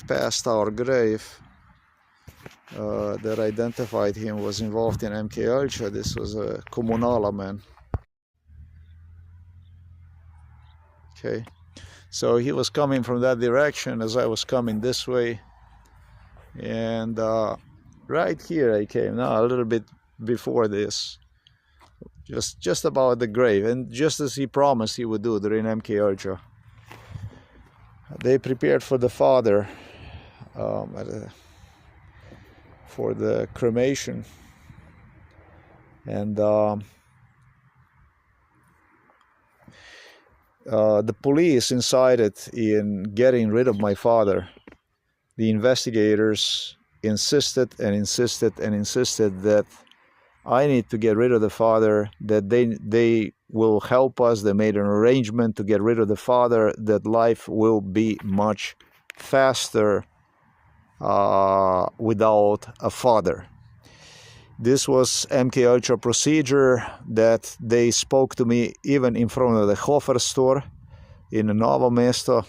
past our grave that identified him was involved in MK Ultra. This was a Komunala man. Okay, so he was coming from that direction as I was coming this way, and right here I came, now a little bit before this, just about the grave, and just as he promised he would do during MK Ultra. They prepared for the father for the cremation, and the police incited in getting rid of my father. The investigators insisted and insisted and insisted that I need to get rid of the father, that they will help us. They made an arrangement to get rid of the father, that life will be much faster without a father. This was MK Ultra procedure that they spoke to me even in front of the Hofer store in Novo Mesto,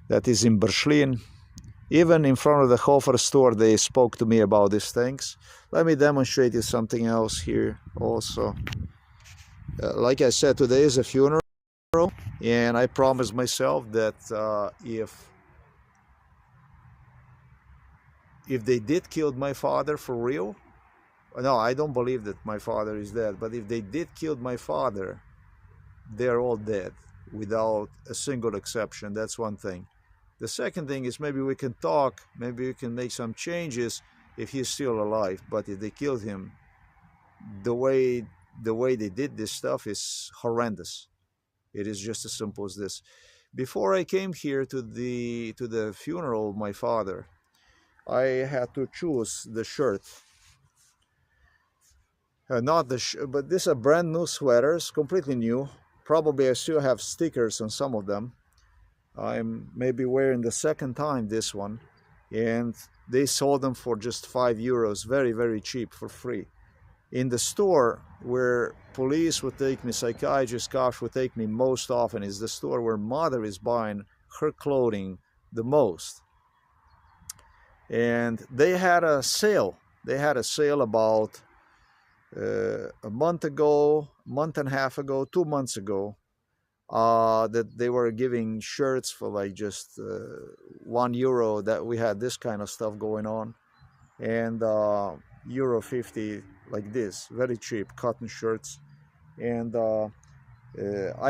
that is in Bršlin. Even in front of the Hofer store, they spoke to me about these things. Let me demonstrate you something else here also. Like I said, today is a funeral, and I promised myself that if they did kill my father for real, no, I don't believe that my father is dead, but if they did kill my father, they're all dead without a single exception. That's one thing. The second thing is, maybe we can talk, maybe we can make some changes if he's still alive. But if they killed him, the way they did this stuff is horrendous. It is just as simple as this. Before I came here to the funeral of my father, I had to choose the shirt. Not the but these are brand new sweaters, completely new. Probably I still have stickers on some of them. I'm maybe wearing the second time this one, and they sold them for just €5, very, very cheap, for free. In the store where police would take me, psychiatrists, cops would take me most often, is the store where mother is buying her clothing the most. And they had a sale. They had a sale about a month ago, month and a half ago, 2 months ago. That they were giving shirts for like just €1, that we had this kind of stuff going on, and €50 like this, very cheap cotton shirts. And I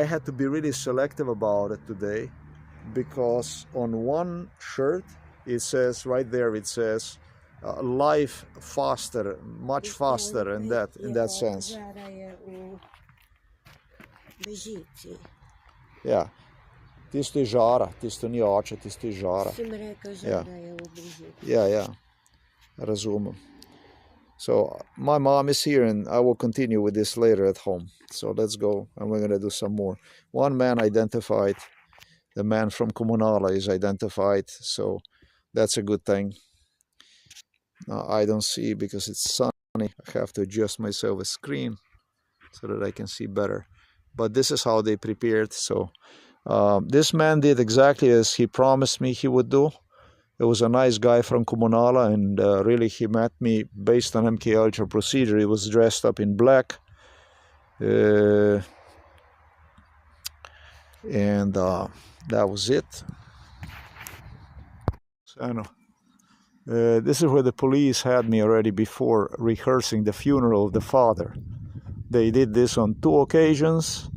had to be really selective about it today, because on one shirt it says right there, it says life faster, much faster in that sense. Yeah, tisto je žara, tisto ni oče, tisto je žara. Yeah, razumem. So my mom is here, and I will continue with this later at home. So let's go, and we're going to do some more. One man identified, the man from Komunala is identified, so that's a good thing. I don't see because it's sunny. I have to adjust myself a screen so that I can see better. But this is how they prepared. So this man did exactly as he promised me he would do. It was a nice guy from Komunala, and really he met me based on MK Ultra procedure. He was dressed up in black. And that was it. So, I know. This is where the police had me already before rehearsing the funeral of the father. They did this on 2 occasions,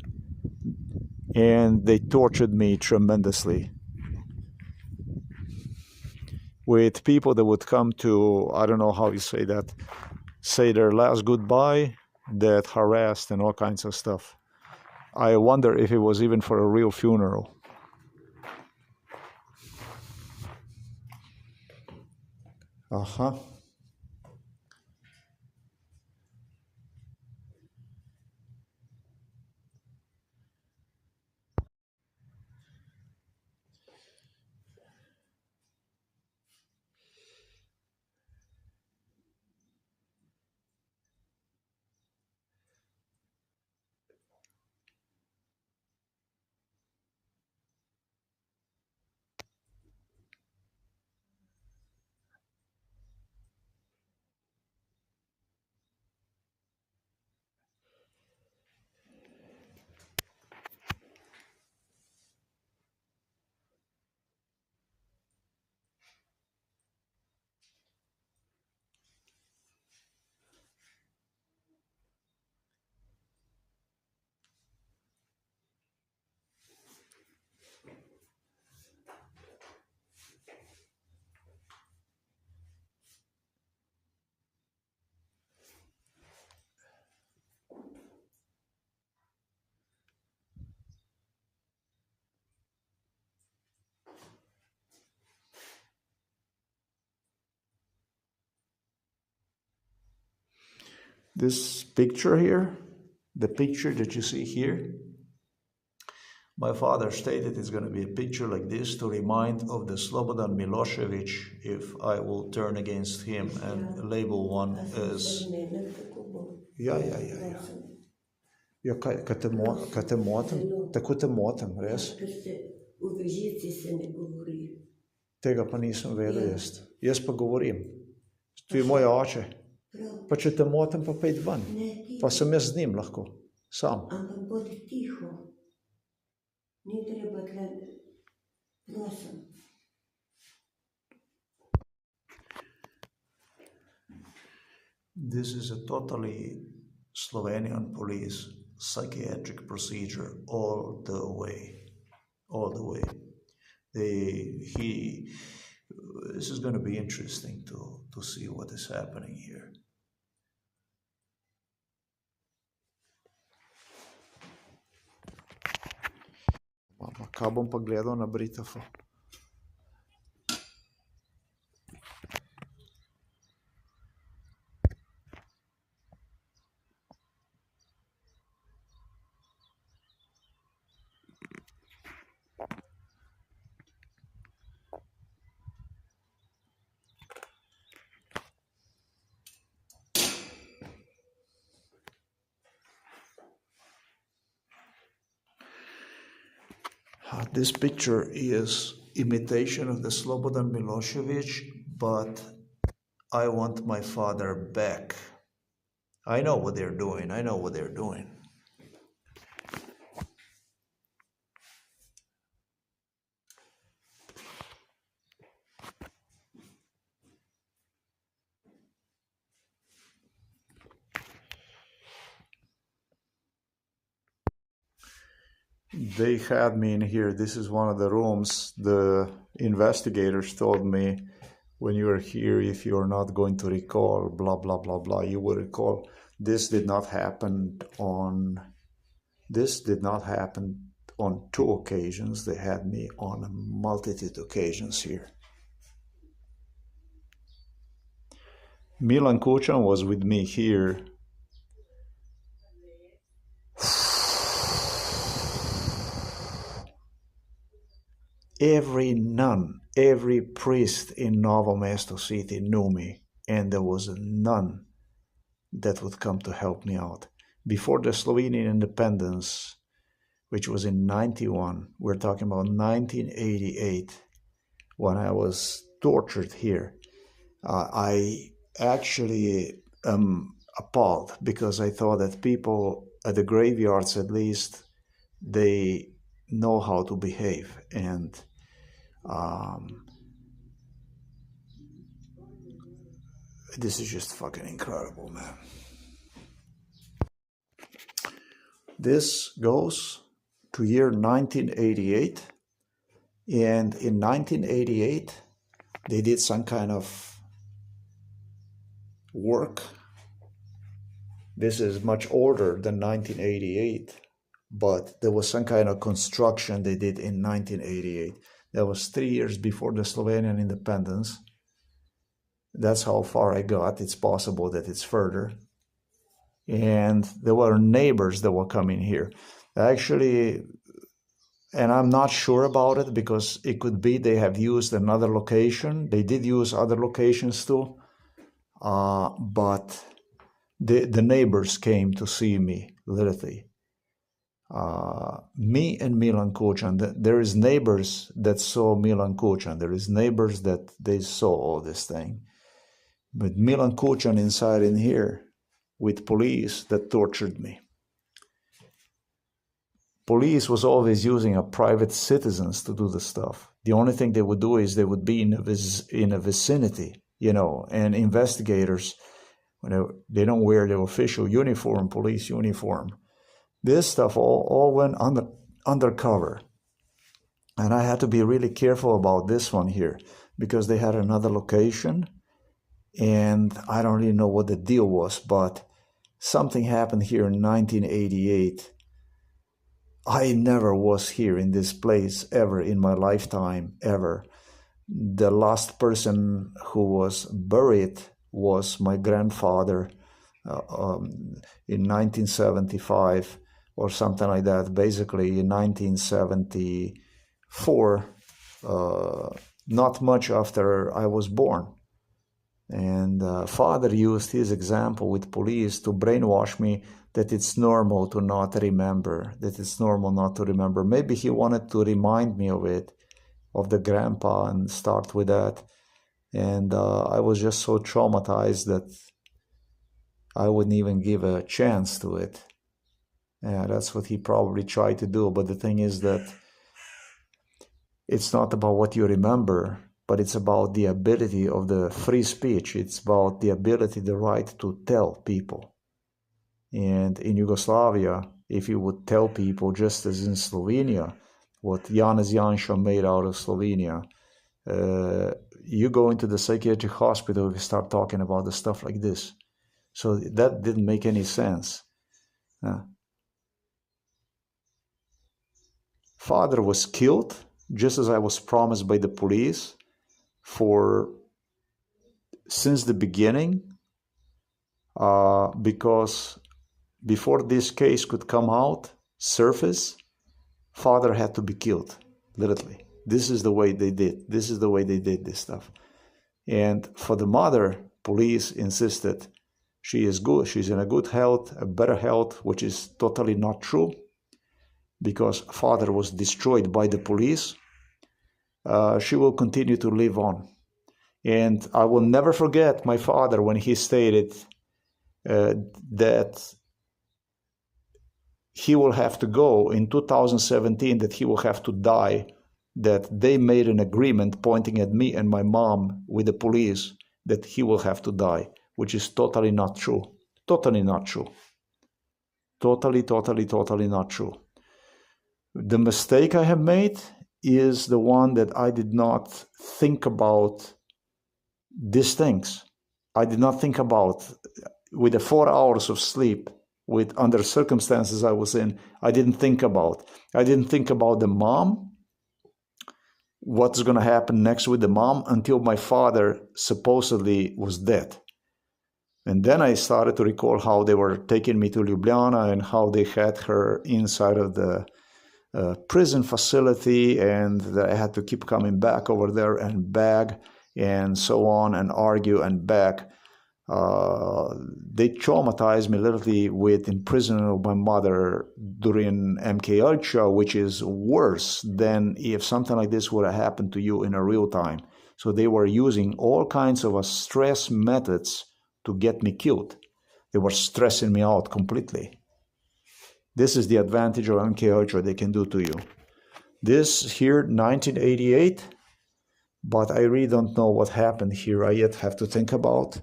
and they tortured me tremendously. With people that would come to, I don't know how you say that, say their last goodbye, that harassed and all kinds of stuff. I wonder if it was even for a real funeral. Uh-huh. This picture here, the picture that you see here, my father stated it's going to be a picture like this to remind of the Slobodan Milošević if I will turn against him and label one as... Ja. Ja, kad te motim, tako te motim, res? Tega pa nisem vedel jaz. Jaz pa govorim. Tu je moj oče. Pa če te motim, pa pejdi ven. Pa sem jaz z njim lahko. Sam. Ampak bodi tiho. Ni treba tle, prosim. This is a totally Slovenian police psychiatric procedure all the way. All the way. This is going to be interesting to see what is happening here. Mama, kaj bom pa gledal na Britafu? This picture is imitation of the Slobodan Milošević, but I want my father back. I know what they're doing. I know what they're doing. They had me in here. This is one of the rooms. The investigators told me, when you are here, if you're not going to recall, blah, blah, blah, blah, you will recall. This did not happen on 2 occasions. They had me on a multitude of occasions here. Milan Kučan was with me here. Every nun, every priest in Novo Mesto city knew me, and there was none that would come to help me out. Before the Slovenian independence, which was in 91, we're talking about 1988, when I was tortured here, I actually am appalled, because I thought that people at the graveyards, at least, they know how to behave, and this is just fucking incredible, man. This goes to year 1988, and in 1988 they did some kind of work. This is much older than 1988, but there was some kind of construction they did in 1988. That was 3 years before the Slovenian independence. That's how far I got. It's possible that it's further. And there were neighbors that were coming here. Actually, and I'm not sure about it, because it could be they have used another location. They did use other locations too. But the neighbors came to see me, literally. Me and Milan Kučan, there is neighbors that saw Milan Kučan. There is neighbors that they saw all this thing. But Milan Kučan inside in here with police that tortured me. Police was always using a private citizens to do the stuff. The only thing they would do is they would be in a vicinity, you know, and investigators, when they don't wear their official uniform, police uniform. This stuff all went undercover. And I had to be really careful about this one here, because they had another location, and I don't really know what the deal was, but something happened here in 1988. I never was here in this place ever in my lifetime, ever. The last person who was buried was my grandfather, in 1975 or something like that. Basically, in 1974, not much after I was born. And father used his example with police to brainwash me that it's normal to not remember, that it's normal not to remember. Maybe he wanted to remind me of it, of the grandpa, and start with that. And I was just so traumatized that I wouldn't even give a chance to it. Yeah, that's what he probably tried to do. But the thing is that it's not about what you remember, but it's about the ability of the free speech. It's about the ability, the right to tell people. And in Yugoslavia, if you would tell people, just as in Slovenia, what Janez Janša made out of Slovenia, you go into the psychiatric hospital if you start talking about the stuff like this. So that didn't make any sense. Father was killed, just as I was promised by the police, since the beginning, because before this case could come out, surface, father had to be killed, literally. This is the way they did. This is the way they did this stuff. And for the mother, police insisted she is good. She's in a good health, a better health, which is totally not true, because father was destroyed by the police. She will continue to live on. And I will never forget my father when he stated that he will have to go in 2017, that he will have to die, that they made an agreement pointing at me and my mom with the police that he will have to die, which is totally not true. Totally not true. Totally, totally, totally not true. The mistake I have made is the one that I did not think about these things. I did not think about, with the 4 hours of sleep, with under circumstances I was in, I didn't think about the mom, what's going to happen next with the mom, until my father supposedly was dead. And then I started to recall how they were taking me to Ljubljana and how they had her inside of the prison facility, and that I had to keep coming back over there and beg and so on and argue and beg. They traumatized me literally with imprisonment of my mother during MK Ultra, which is worse than if something like this would have happened to you in a real time. So they were using all kinds of stress methods to get me killed. They were stressing me out completely. This is the advantage of MK Ultra they can do to you. This here, 1988, but I really don't know what happened here. I yet have to think about.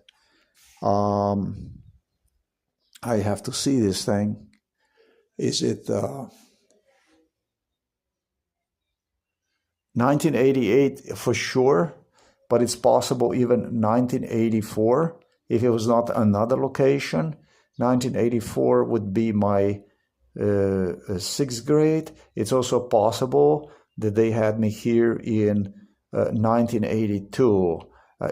I have to see this thing. Is it 1988 for sure, but it's possible even 1984. If it was not another location, 1984 would be my 6th grade. It's also possible that they had me here in 1982.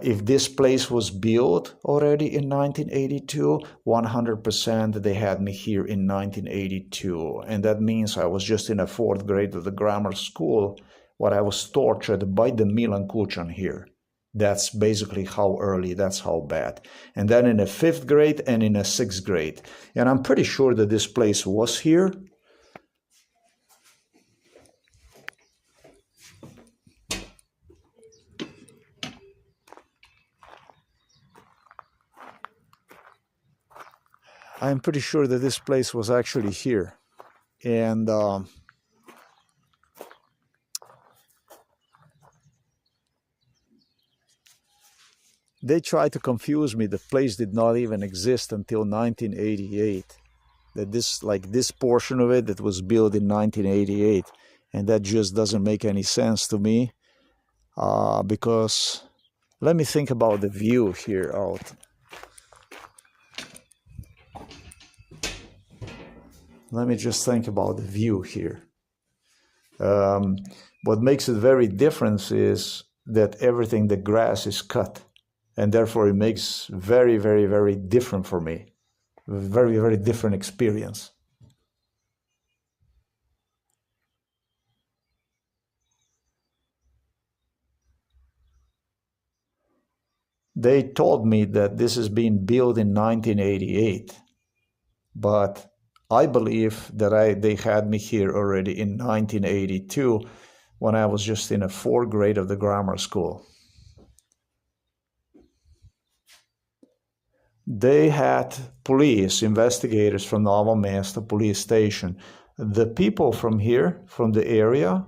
If this place was built already in 1982, 100% they had me here in 1982. And that means I was just in a 4th grade of the grammar school where I was tortured by the Milan Kučan here. That's basically how early, that's how bad. And then in a 5th grade and in a 6th grade. And I'm pretty sure that this place was here. I'm pretty sure that this place was actually here. And they tried to confuse me. The place did not even exist until 1988. That this portion of it that was built in 1988. And that just doesn't make any sense to me. Because let me think about the view here out. Let me just think about the view here. What makes it very different is that everything, the grass is cut. And therefore it makes very, very, very different for me. very, very different experience. They told me that this is being built in 1988, but I believe that they had me here already in 1982 when I was just in a fourth grade of the grammar school. They had police investigators from Novo Mesto police station. The people from here, from the area,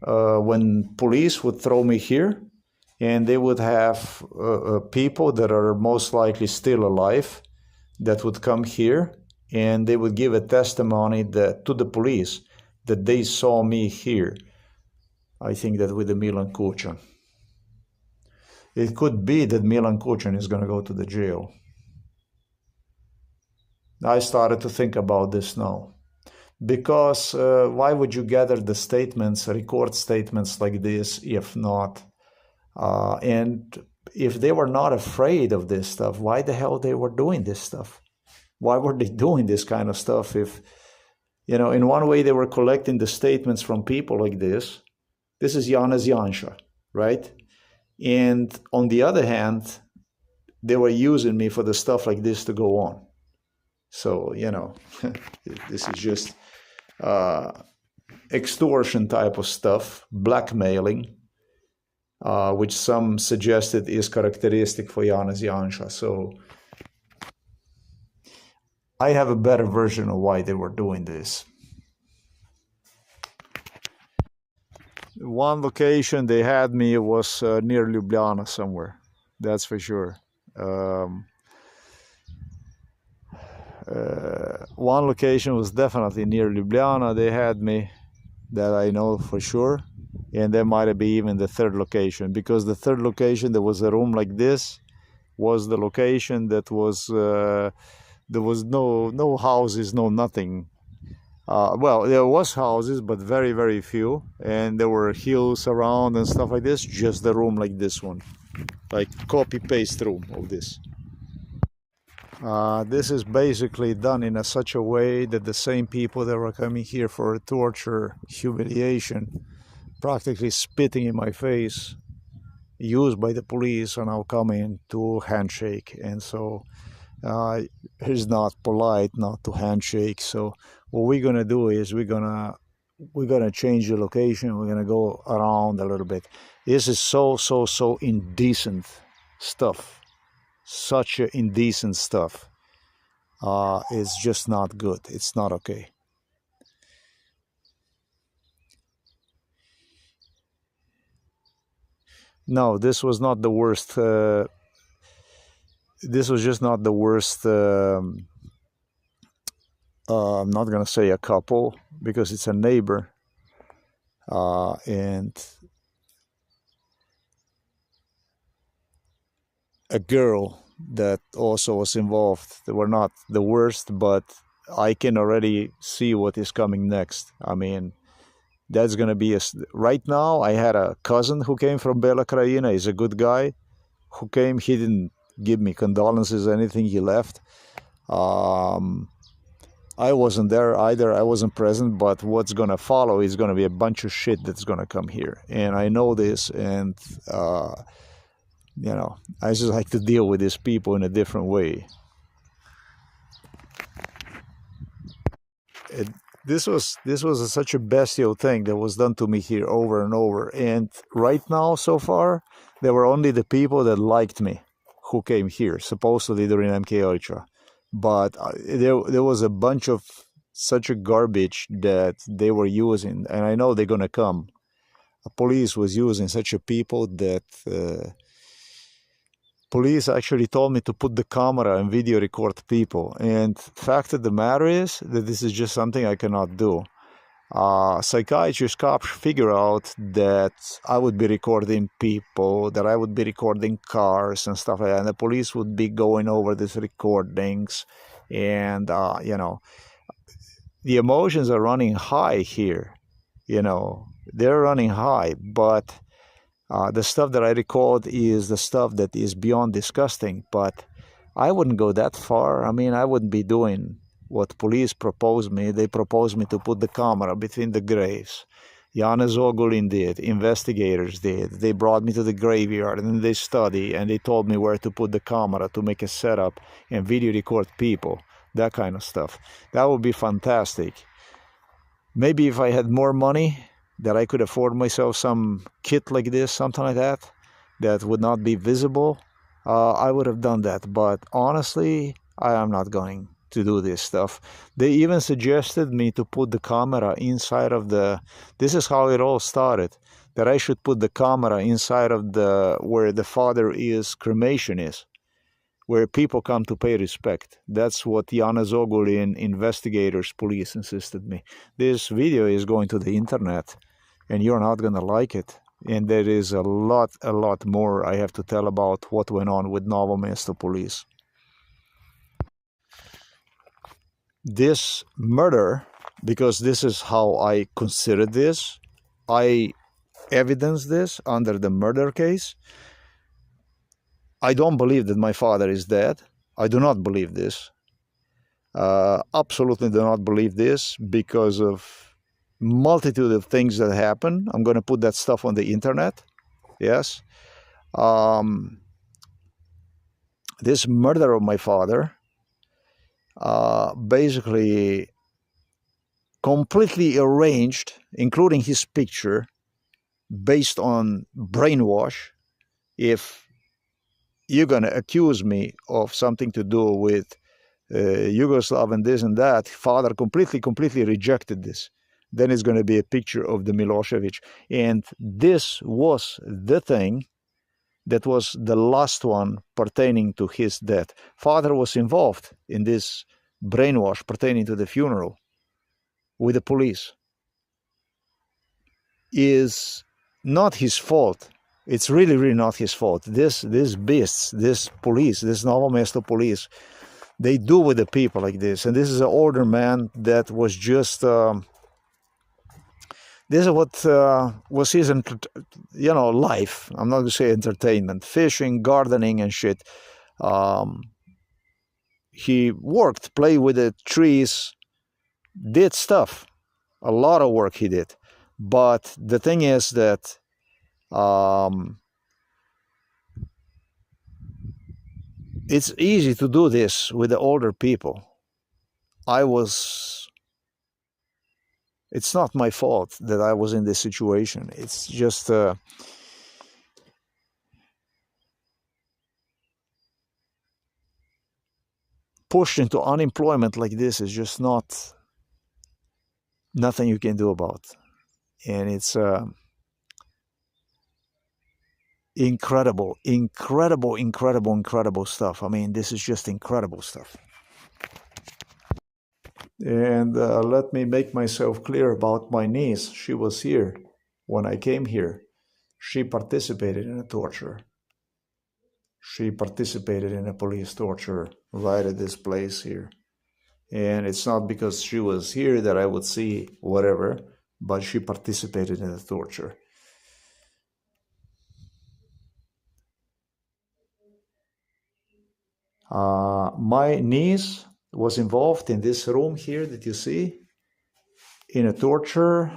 when police would throw me here, and they would have people that are most likely still alive that would come here, and they would give a testimony to the police that they saw me here. I think that with the Milan Kučan. It could be that Milan Kučan is going to go to the jail. I started to think about this now. Because why would you gather the statements, record statements like this, if not? And if they were not afraid of this stuff, why the hell they were doing this stuff? Why were they doing this kind of stuff? If, in one way they were collecting the statements from people like this. This is Janes Janša, right? And on the other hand, they were using me for the stuff like this to go on. So, this is just extortion type of stuff, blackmailing, which some suggested is characteristic for Janes Janša. So I have a better version of why they were doing this. One location they had me was near Ljubljana somewhere, that's for sure. One location was definitely near Ljubljana. They had me, that I know for sure, and there might be even the third location, because the third location, there was a room like this, was the location that was there was no houses, no nothing. Well, there was houses, but very, very few, and there were hills around and stuff like this. Just the room like this one, like copy-paste room of this. This is basically done in such a way that the same people that were coming here for torture, humiliation, practically spitting in my face, used by the police, are now coming to handshake. And so it's not polite not to handshake. So what we're gonna do is we're gonna change the location. We're gonna go around a little bit. This is so indecent stuff. Such indecent stuff. It's just not good. It's not okay. No, this was not the worst. This was just not the worst. I'm not gonna say a couple, because it's a neighbor, and a girl that also was involved. They were not the worst, but I can already see what is coming next. I mean, that's gonna be right now. I had a cousin who came from Bela Krajina. He's a good guy who came. He didn't give me condolences or anything. He left. I wasn't there either. I wasn't present, but what's gonna follow is gonna be a bunch of shit that's gonna come here, and I know this. And I just like to deal with these people in a different way. This was such a bestial thing that was done to me here over and over. And right now, so far, there were only the people that liked me who came here, supposedly during MK Ultra. But there was a bunch of such a garbage that they were using, and I know they're gonna come. The police was using such a people that police actually told me to put the camera and video record people. And the fact of the matter is that this is just something I cannot do. Psychiatrist cops figure out that I would be recording people, that I would be recording cars and stuff like that, and the police would be going over these recordings, and the emotions are running high here. They're running high, but the stuff that I record is the stuff that is beyond disgusting. But I wouldn't go that far. I mean, I wouldn't be doing what police proposed me. They proposed me to put the camera between the graves. Janez Ogulin did, investigators did. They brought me to the graveyard and they studied and they told me where to put the camera to make a setup and video record people, that kind of stuff. That would be fantastic. Maybe if I had more money, that I could afford myself some kit like this, something like that, that would not be visible, I would have done that. But honestly, I am not going to do this stuff. They even suggested me to put the camera inside of the, this is how it all started, that I should put the camera inside of the, where the father is, cremation is, where people come to pay respect. That's what Janez Ogulin, investigators, police insisted me. This video is going to the internet and you're not going to like it. And there is a lot more I have to tell about what went on with Novo Mesto police. This murder, because this is how I consider this, I evidence this under the murder case. I don't believe that my father is dead. I do not believe this. Absolutely do not believe this because of multitude of things that happen. I'm going to put that stuff on the internet. Yes. This murder of my father basically completely arranged, including his picture, based on brainwash. If you're going to accuse me of something to do with Yugoslav and this and that, father completely rejected this. Then it's going to be a picture of the Milosevic. And this was the thing that was the last one pertaining to his death. Father was involved in this brainwash pertaining to the funeral with the police. Is not his fault. It's really not his fault. These beasts, this police, this Novo Mesto police, they do with the people like this. And this is an older man that was just, this is what was his, life. I'm not going to say entertainment, fishing, gardening and shit. He worked, played with the trees, did stuff. A lot of work he did. But the thing is that it's easy to do this with the older people. It's not my fault that I was in this situation. It's just pushed into unemployment like this is just nothing you can do about. And it's incredible stuff. I mean, this is just incredible stuff. And let me make myself clear about my niece. She was here when I came here. She participated in a torture. She participated in a police torture right at this place here. And it's not because she was here that I would see whatever, but she participated in the torture. My niece was involved in this room here that you see in a torture,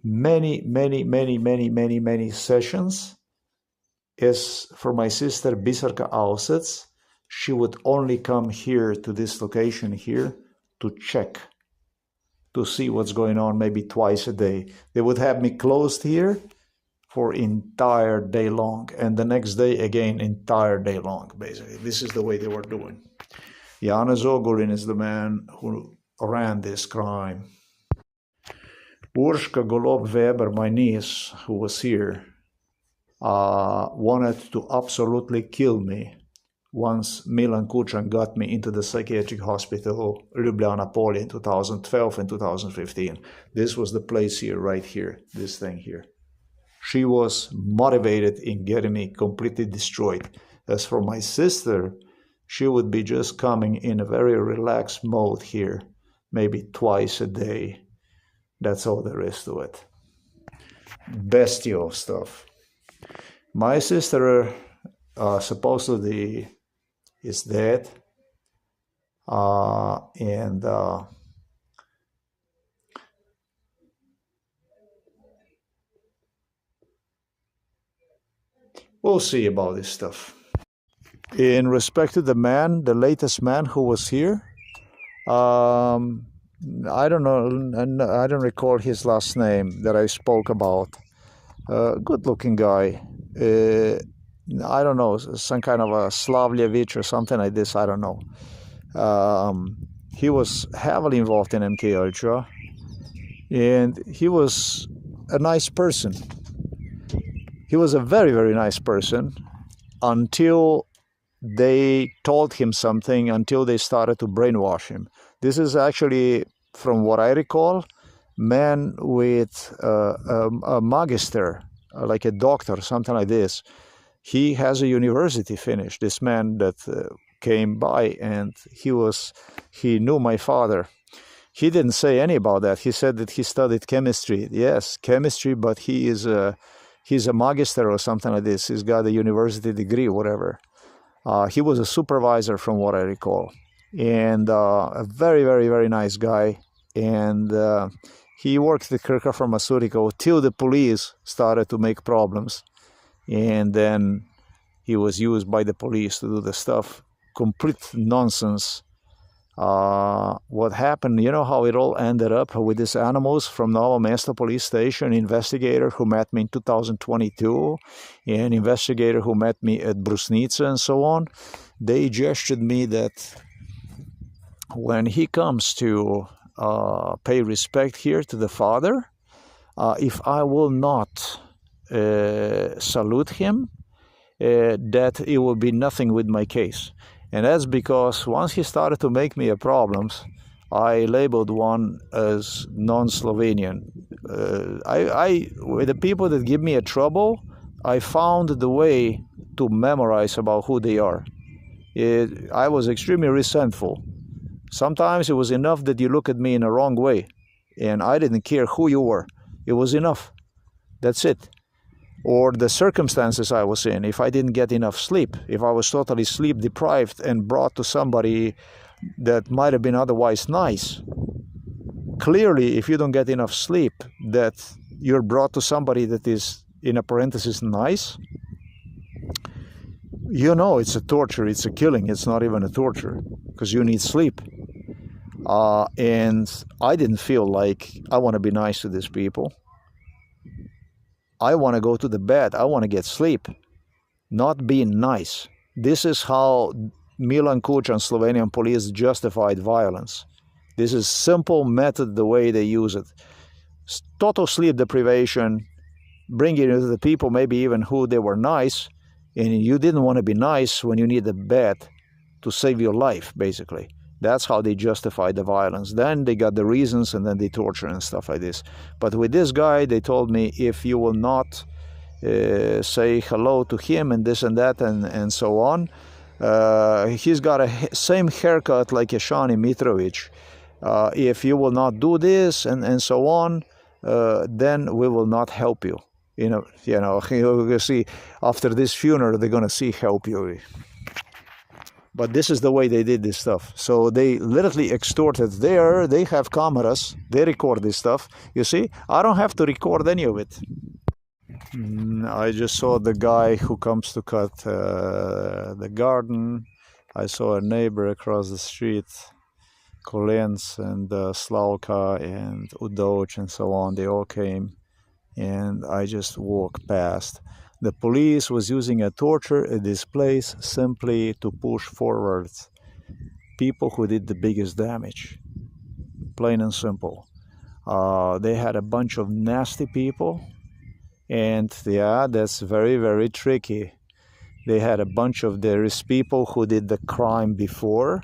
many sessions. As for my sister Biserka Avsec, she would only come here to this location here to check, to see what's going on, maybe twice a day. They would have me closed here for entire day long, and the next day again entire day long, basically. This is the way they were doing. Janez Ogulin is the man who ran this crime. Urška, Golob, Veber, my niece, who was here, wanted to absolutely kill me once Milan Kučan got me into the psychiatric hospital, Ljubljana Polje, in 2012 and 2015. This was the place here, right here, this thing here. She was motivated in getting me completely destroyed. As for my sister, she would be just coming in a very relaxed mode here, maybe twice a day. That's all there is to it. Bestial stuff. My sister supposedly is dead. And we'll see about this stuff. In respect to the man, the latest man who was here, I don't know, and I don't recall his last name that I spoke about. Good-looking guy. I don't know, some kind of a Slavljevich or something like this. I don't know. He was heavily involved in MK Ultra, and he was a nice person. He was a very, very nice person until they told him something, until they started to brainwash him. This is actually, from what I recall, man with a magister, like a doctor, something like this. He has a university finish, this man that came by, and he knew my father. He didn't say any about that. He said that he studied chemistry. Yes, chemistry, but he's a magister or something like this. He's got a university degree, whatever. He was a supervisor, from what I recall, and a very, very, very nice guy. And he worked at Kirka Pharmaceutical till the police started to make problems, and then he was used by the police to do the stuff. Complete nonsense. What happened, you know how it all ended up with these animals from Novo Mesto police station, investigator who met me in 2022, an investigator who met me at Brusnica and so on. They gestured me that when he comes to pay respect here to the father, if I will not salute him, that it will be nothing with my case. And that's because once he started to make me problems, I labeled one as non-Slovenian. With the people that give me a trouble, I found the way to memorize about who they are. I was extremely resentful. Sometimes it was enough that you look at me in a wrong way, and I didn't care who you were. It was enough. That's it. Or the circumstances I was in, if I didn't get enough sleep, if I was totally sleep deprived and brought to somebody that might have been otherwise nice. Clearly, if you don't get enough sleep, that you're brought to somebody that is, in a parenthesis, nice, you know it's a torture, it's a killing, it's not even a torture, because you need sleep. And I didn't feel like I want to be nice to these people. I want to go to the bed. I want to get sleep, not being nice. This is how Milan Kučan, Slovenian police, justified violence. This is simple method, the way they use it. Total sleep deprivation, bringing it to the people, maybe even who they were nice, and you didn't want to be nice when you need a bed to save your life, basically. That's how they justified the violence. Then they got the reasons, and then they torture and stuff like this. But with this guy, they told me, if you will not say hello to him and this and that and so on, he's got a same haircut like a Shani Mitrovic. If you will not do this and so on, then we will not help you. You see, after this funeral, they're going to see help you. But this is the way they did this stuff. So they literally extorted. They have cameras. They record this stuff. You see, I don't have to record any of it. I just saw the guy who comes to cut the garden. I saw a neighbor across the street, Kolens and Slavka and Udoch and so on. They all came, and I just walked past. The police was using a torture at this place simply to push forward people who did the biggest damage. Plain and simple. They had a bunch of nasty people, and yeah, that's very, very tricky. They had a bunch of, there is people who did the crime before,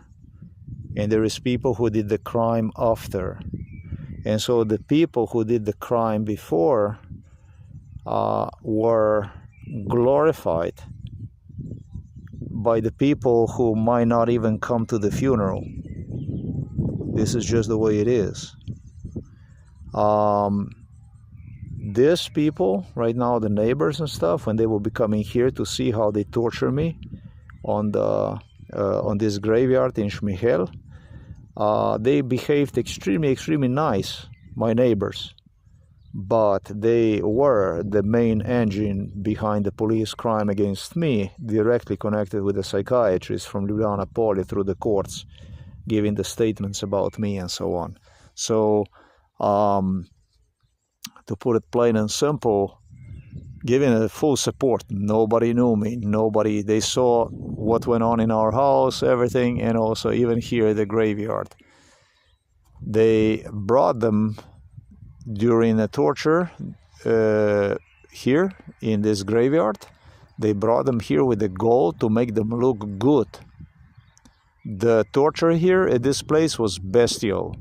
and there is people who did the crime after. And so the people who did the crime before were glorified by the people who might not even come to the funeral. This is just the way it is. These people right now, the neighbors and stuff, when they will be coming here to see how they torture me on the on this graveyard in Shmichel. They behaved extremely nice, my neighbors, but they were the main engine behind the police crime against me, directly connected with the psychiatrist from Ljubljana Poli through the courts, giving the statements about me and so on. So, to put it plain and simple, giving a full support. Nobody knew me. Nobody. They saw what went on in our house, everything, and also even here at the graveyard. They brought them during the torture here in this graveyard. They brought them here with the goal to make them look good. The torture here at this place was bestial.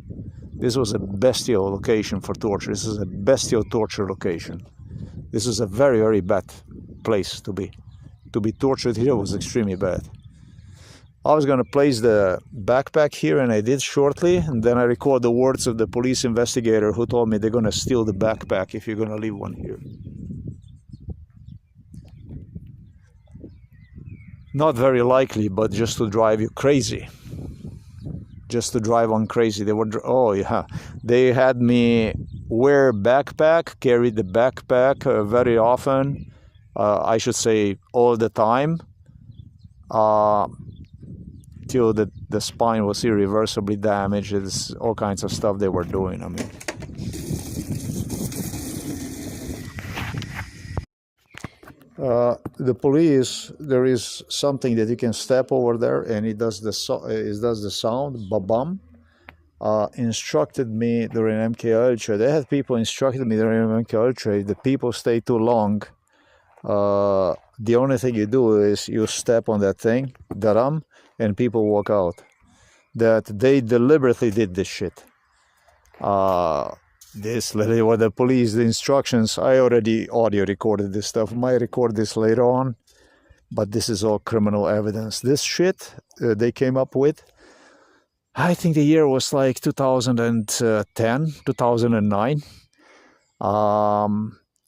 This was a bestial location for torture. This is a bestial torture location. This is a very bad place to be. To be tortured here was extremely bad. I was going to place the backpack here, and I did shortly, and then I record the words of the police investigator who told me they're going to steal the backpack if you're going to leave one here. Not very likely, but just to drive you crazy. Just to drive on crazy. They were, oh yeah, they had me wear backpack, carry the backpack very often, I should say all the time, till the spine was irreversibly damaged. It's all kinds of stuff they were doing. I mean, the police, there is something that you can step over there, and it does the sound, babam. Instructed me during MK Ultra. They had people instructed me during MK Ultra. If the people stay too long, the only thing you do is you step on that thing, daram, and people walk out. That they deliberately did this shit. This literally what the police, the instructions. I already audio recorded this stuff. I might record this later on, but this is all criminal evidence. This shit they came up with, I think the year was like 2010, 2009.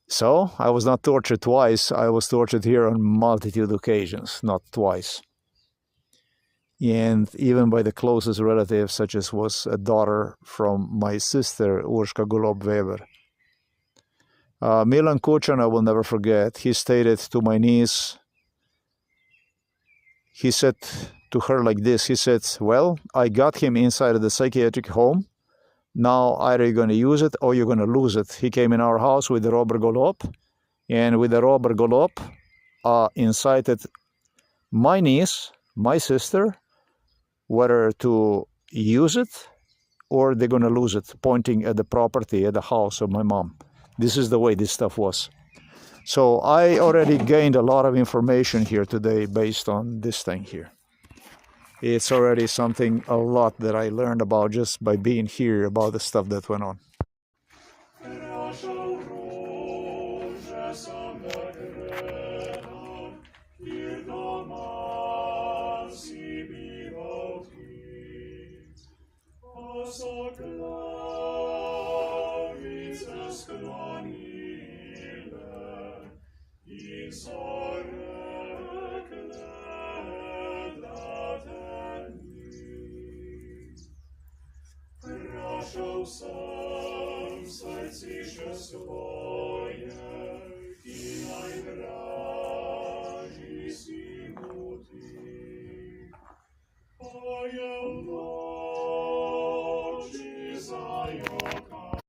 So I was not tortured twice. I was tortured here on multitude occasions, not twice. And even by the closest relatives, such as was a daughter from my sister, Urška Golob Veber. Milan Kučan, I will never forget, he stated to my niece, he said to her like this, he said, well, I got him inside of the psychiatric home. Now either you're going to use it or you're going to lose it. He came in our house with the robber Golob, and with the robber Golob incited my niece, my sister, whether to use it or they're going to lose it, pointing at the property, at the house of my mom. This is the way this stuff was. So I already gained a lot of information here today based on this thing here. It's already something, a lot that I learned about just by being here, about the stuff that went on. Sam sercisze swoje I najdraži si mu ti. Pojem oči zajoka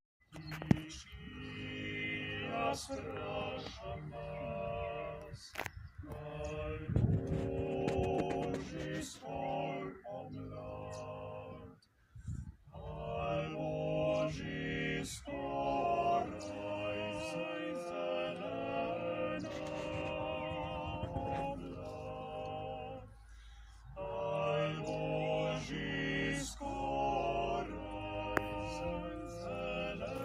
I šija straša nas. Al Boži skor omlad. Al Boži skoraj zelena omlad. Al Boži skoraj zelena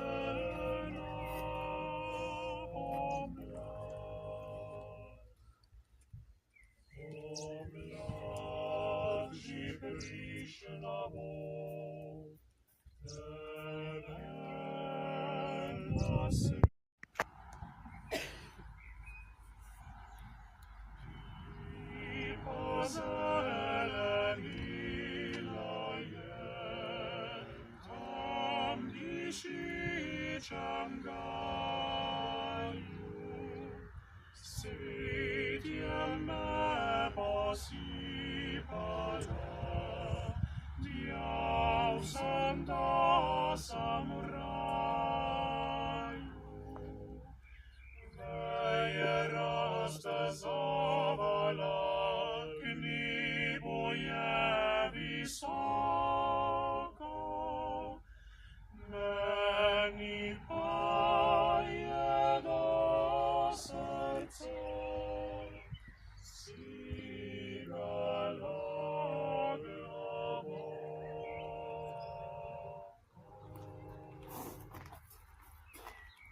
omlad. Omlad ži prišla bo. Svitjem me posipala, djav sam da sam u raju. Veje rastezavala, k nebu je visoko, meni pa je do srca sigala glavo.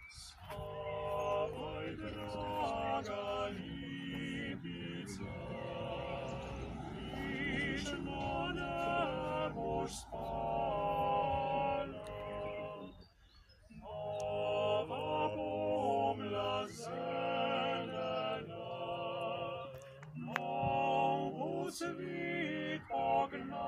Savoj, draga ljubica, vično ne boš spala. Nova pomla zelena, novu svit pognala.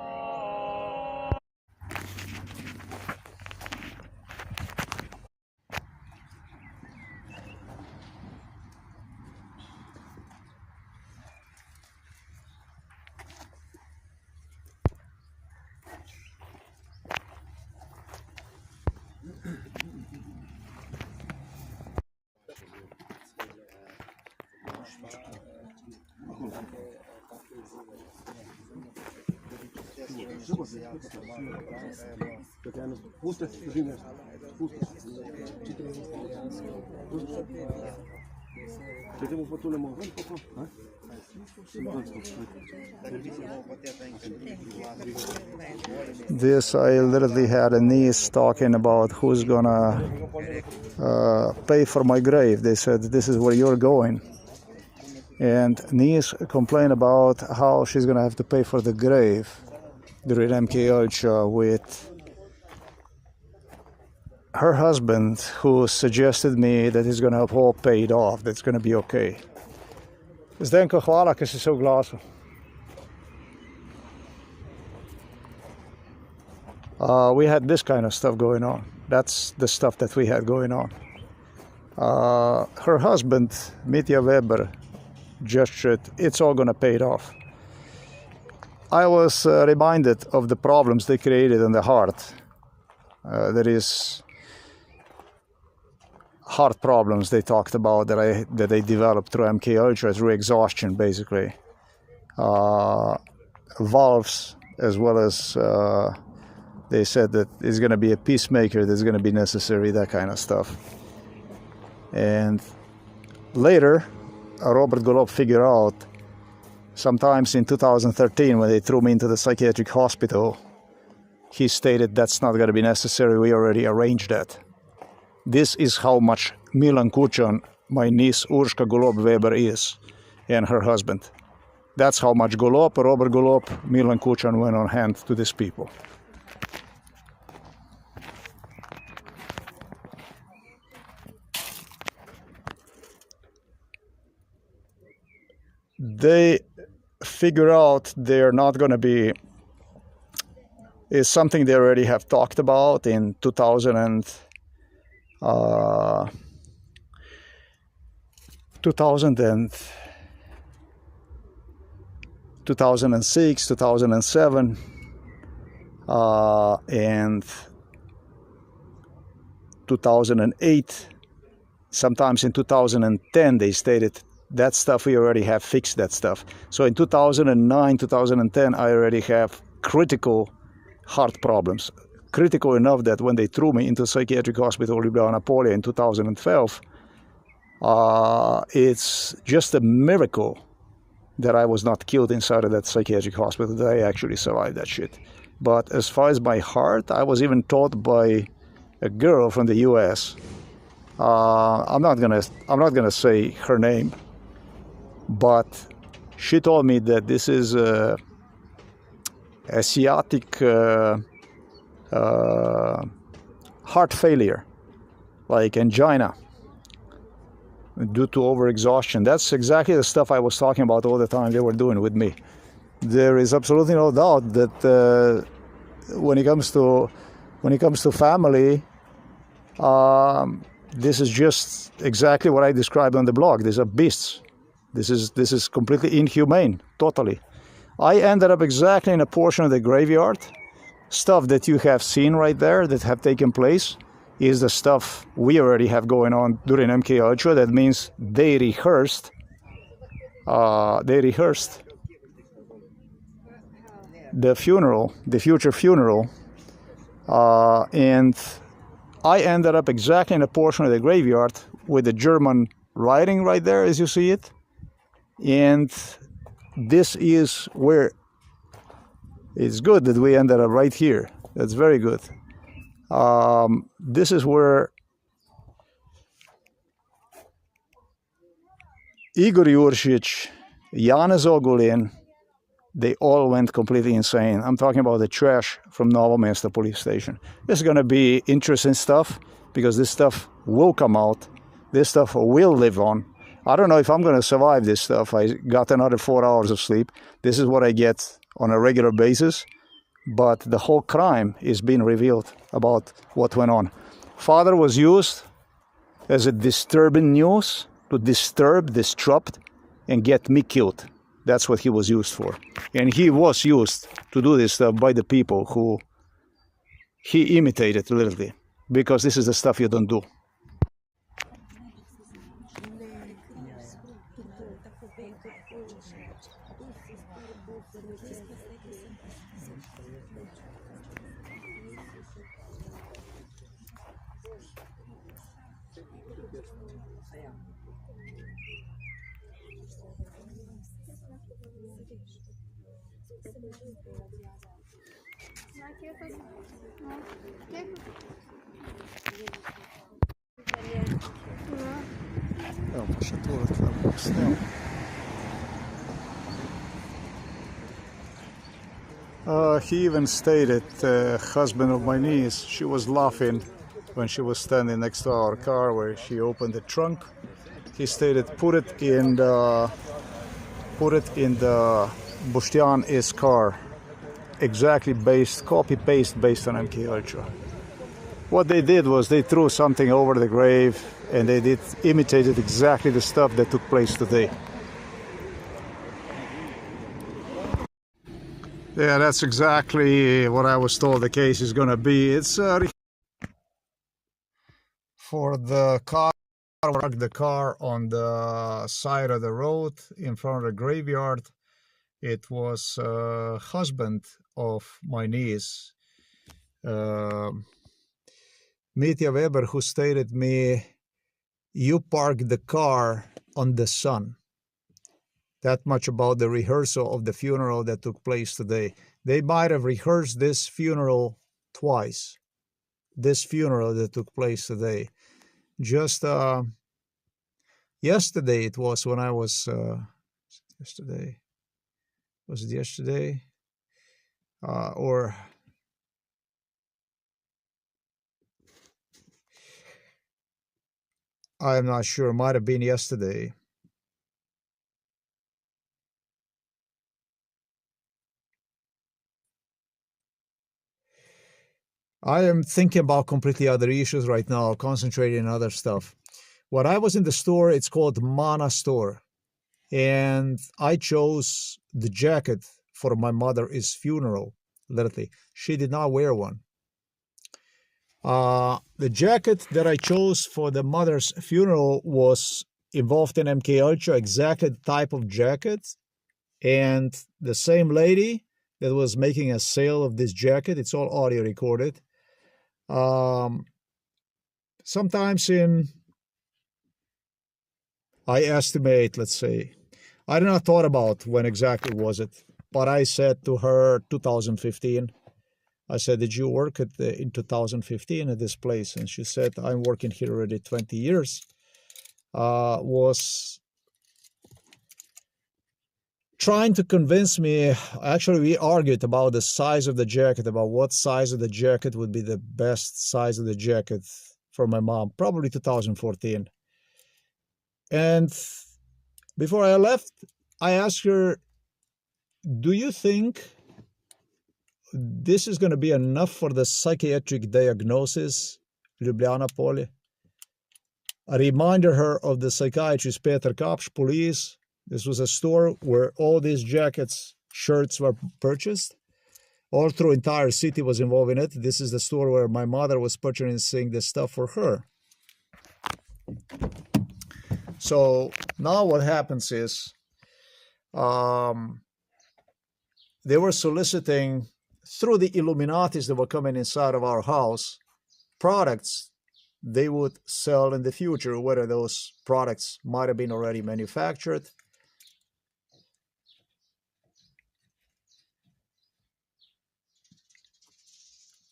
This, I literally had a niece talking about who's gonna pay for my grave. They said, this is where you're going. And niece complained about how she's gonna have to pay for the grave during MK Ultra with her husband, who suggested me that he's gonna have all paid off, that's gonna be okay. Zdenko, hvala, ker si se oglasil. We had this kind of stuff going on. That's the stuff that we had going on. Her husband, Mitja Weber, gestured, it's all gonna pay it off. I was reminded of the problems they created in the heart. There is heart problems they talked about that they developed through MK Ultra, through exhaustion, basically. Valves, as well as they said that it's going to be a peacemaker that's going to be necessary, that kind of stuff. And later, Robert Golob figured out, sometimes in 2013, when they threw me into the psychiatric hospital, he stated that's not going to be necessary, we already arranged that. This is how much Milan Kučan, my niece Urška Golob Weber, is, and her husband. That's how much Golob, Robert Golob, Milan Kučan went on hand to these people. They figure out they're not going to be, is something they already have talked about in 2006, 2007, and 2008. Sometimes in 2010 they stated that stuff we already have fixed that stuff. So in 2009, 2010 I already have critical heart problems. Critical enough that when they threw me into psychiatric hospital Ljubljana Polje in 2012, it's just a miracle that I was not killed inside of that psychiatric hospital, that I actually survived that shit. But as far as my heart, I was even taught by a girl from the US. I'm not gonna say her name, but she told me that this is Asiatic heart failure, like angina, due to overexhaustion. That's exactly the stuff I was talking about all the time they were doing with me. There is absolutely no doubt that when it comes to family, This is just exactly what I described on the blog. These are beasts. This is completely inhumane, totally. I ended up exactly in a portion of the graveyard. Stuff that you have seen right there that have taken place is the stuff we already have going on during MK Ultra. That means they rehearsed the funeral, the future funeral, and I ended up exactly in a portion of the graveyard with the German writing right there, as you see it. And this is where it's good that we ended up right here. That's very good. This is where Igor Juršić, Janez Ogulin, they all went completely insane. I'm talking about the trash from Novo Mesto police station. This is going to be interesting stuff because this stuff will come out. This stuff will live on. I don't know if I'm going to survive this stuff. I got another 4 hours of sleep. This is what I get on a regular basis. But the whole crime is being revealed about what went on. Father was used as a disturbing news to disrupt, and get me killed. That's what he was used for. And he was used to do this stuff by the people who he imitated literally, because this is the stuff you don't do. He even stated, husband of my niece, she was laughing when she was standing next to our car where she opened the trunk. He stated, put it in the Boštjan car, exactly copy-paste based on MK Ultra. What they did was they threw something over the grave and they imitated exactly the stuff that took place today. Yeah, that's exactly what I was told the case is going to be. It's for the car, park the car on the side of the road in front of the graveyard. It was husband of my niece, Mitja Weber, who stated me, you parked the car on the sun. That much about the rehearsal of the funeral that took place today. They might have rehearsed this funeral twice. This funeral that took place today. Just yesterday it was when I was, yesterday, was it yesterday? Or I'm not sure, might have been yesterday. I am thinking about completely other issues right now, concentrating on other stuff. When I was in the store, it's called Mana Store. And I chose the jacket for my mother's funeral, literally. She did not wear one. The jacket that I chose for the mother's funeral was involved in MK Ultra, exactly the type of jacket. And the same lady that was making a sale of this jacket, it's all audio recorded. Sometimes I estimate, let's say, I did not thought about when exactly was it, but I said to her 2015. I said, did you work in 2015 at this place? And she said, I'm working here already 20 years. Was trying to convince me. Actually, we argued about the size of the jacket, about what size of the jacket would be the best size of the jacket for my mom, probably 2014. And before I left, I asked her, do you think this is going to be enough for the psychiatric diagnosis Ljubljana Polje. I reminded her of the psychiatrist Peter Kapsch, police. This was a store where all these jackets, shirts were purchased. All through entire city was involved in it. This is the store where my mother was purchasing the stuff for her. So now what happens is they were soliciting through the Illuminatis that were coming inside of our house products they would sell in the future, whether those products might have been already manufactured.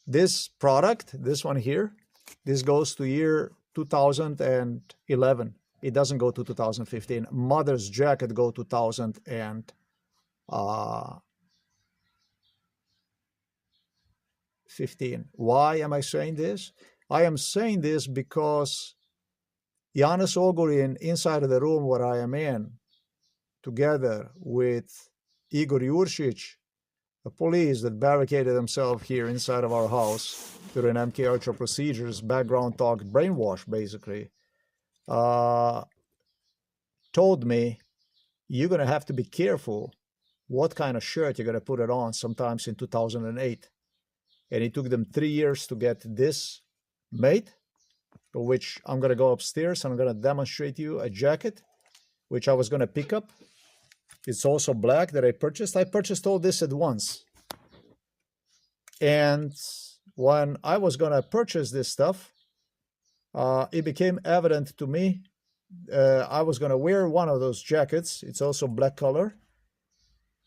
This product, this one here, this goes to year 2011. It doesn't go to 2015. Mother's jacket go to 2015. Why am I saying this? I am saying this because Janis Ogulin, inside of the room where I am in, together with Igor Juršić, the police that barricaded themselves here inside of our house during MK Ultra procedures, background talk, brainwash basically, told me, you're going to have to be careful what kind of shirt you're going to put it on sometimes in 2008. And it took them 3 years to get this made, for which I'm going to go upstairs and I'm going to demonstrate you a jacket, which I was going to pick up. It's also black that I purchased. I purchased all this at once. And when I was going to purchase this stuff, it became evident to me. I was going to wear one of those jackets. It's also black color.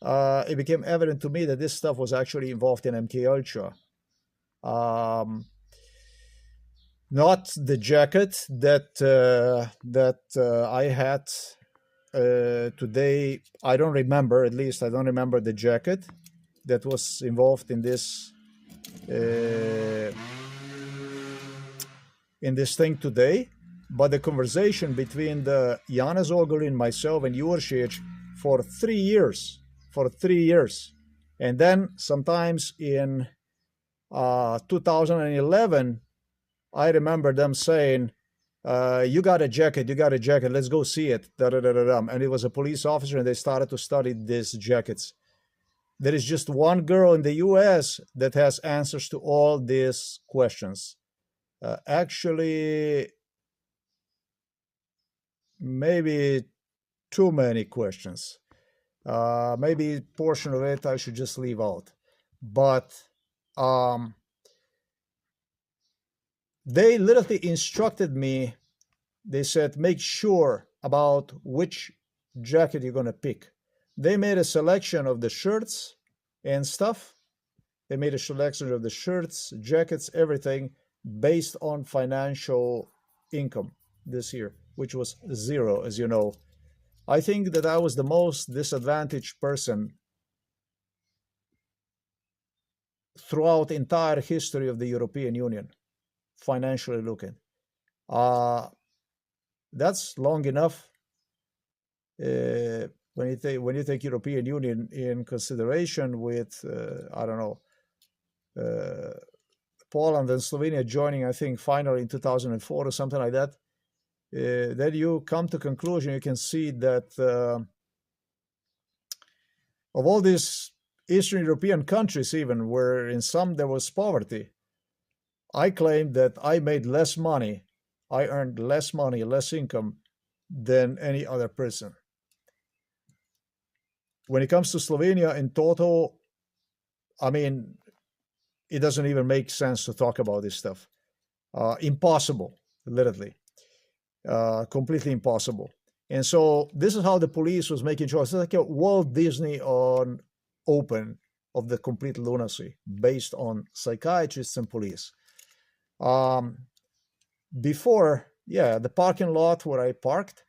It became evident to me that this stuff was actually involved in MK Ultra. Not the jacket that I had today. I don't remember. At least I don't remember the jacket that was involved in this thing today. But the conversation between the Janis Ogulin, myself, and Juršić for 3 years. And then sometimes in 2011, I remember them saying, you got a jacket, let's go see it. And it was a police officer, and they started to study these jackets. There is just one girl in the US that has answers to all these questions. Actually, maybe too many questions. Maybe a portion of it I should just leave out. But they literally instructed me. They said, make sure about which jacket you're going to pick. They made a selection of the shirts and stuff. They made a selection of the shirts, jackets, everything based on financial income this year, which was 0, as you know. I think that I was the most disadvantaged person throughout the entire history of the European Union, financially looking. That's long enough when you take European Union in consideration with, I don't know, Poland and Slovenia joining, I think, finally in 2004 or something like that. Then you come to conclusion, you can see that of all these Eastern European countries, even where in some there was poverty, I claimed that I made less money, I earned less money, less income than any other person. When it comes to Slovenia in total, I mean, it doesn't even make sense to talk about this stuff. Impossible, literally. Completely impossible. And so this is how the police was making choices. It's like a Walt Disney on open of the complete lunacy based on psychiatrists and police. Before, the parking lot where I parked,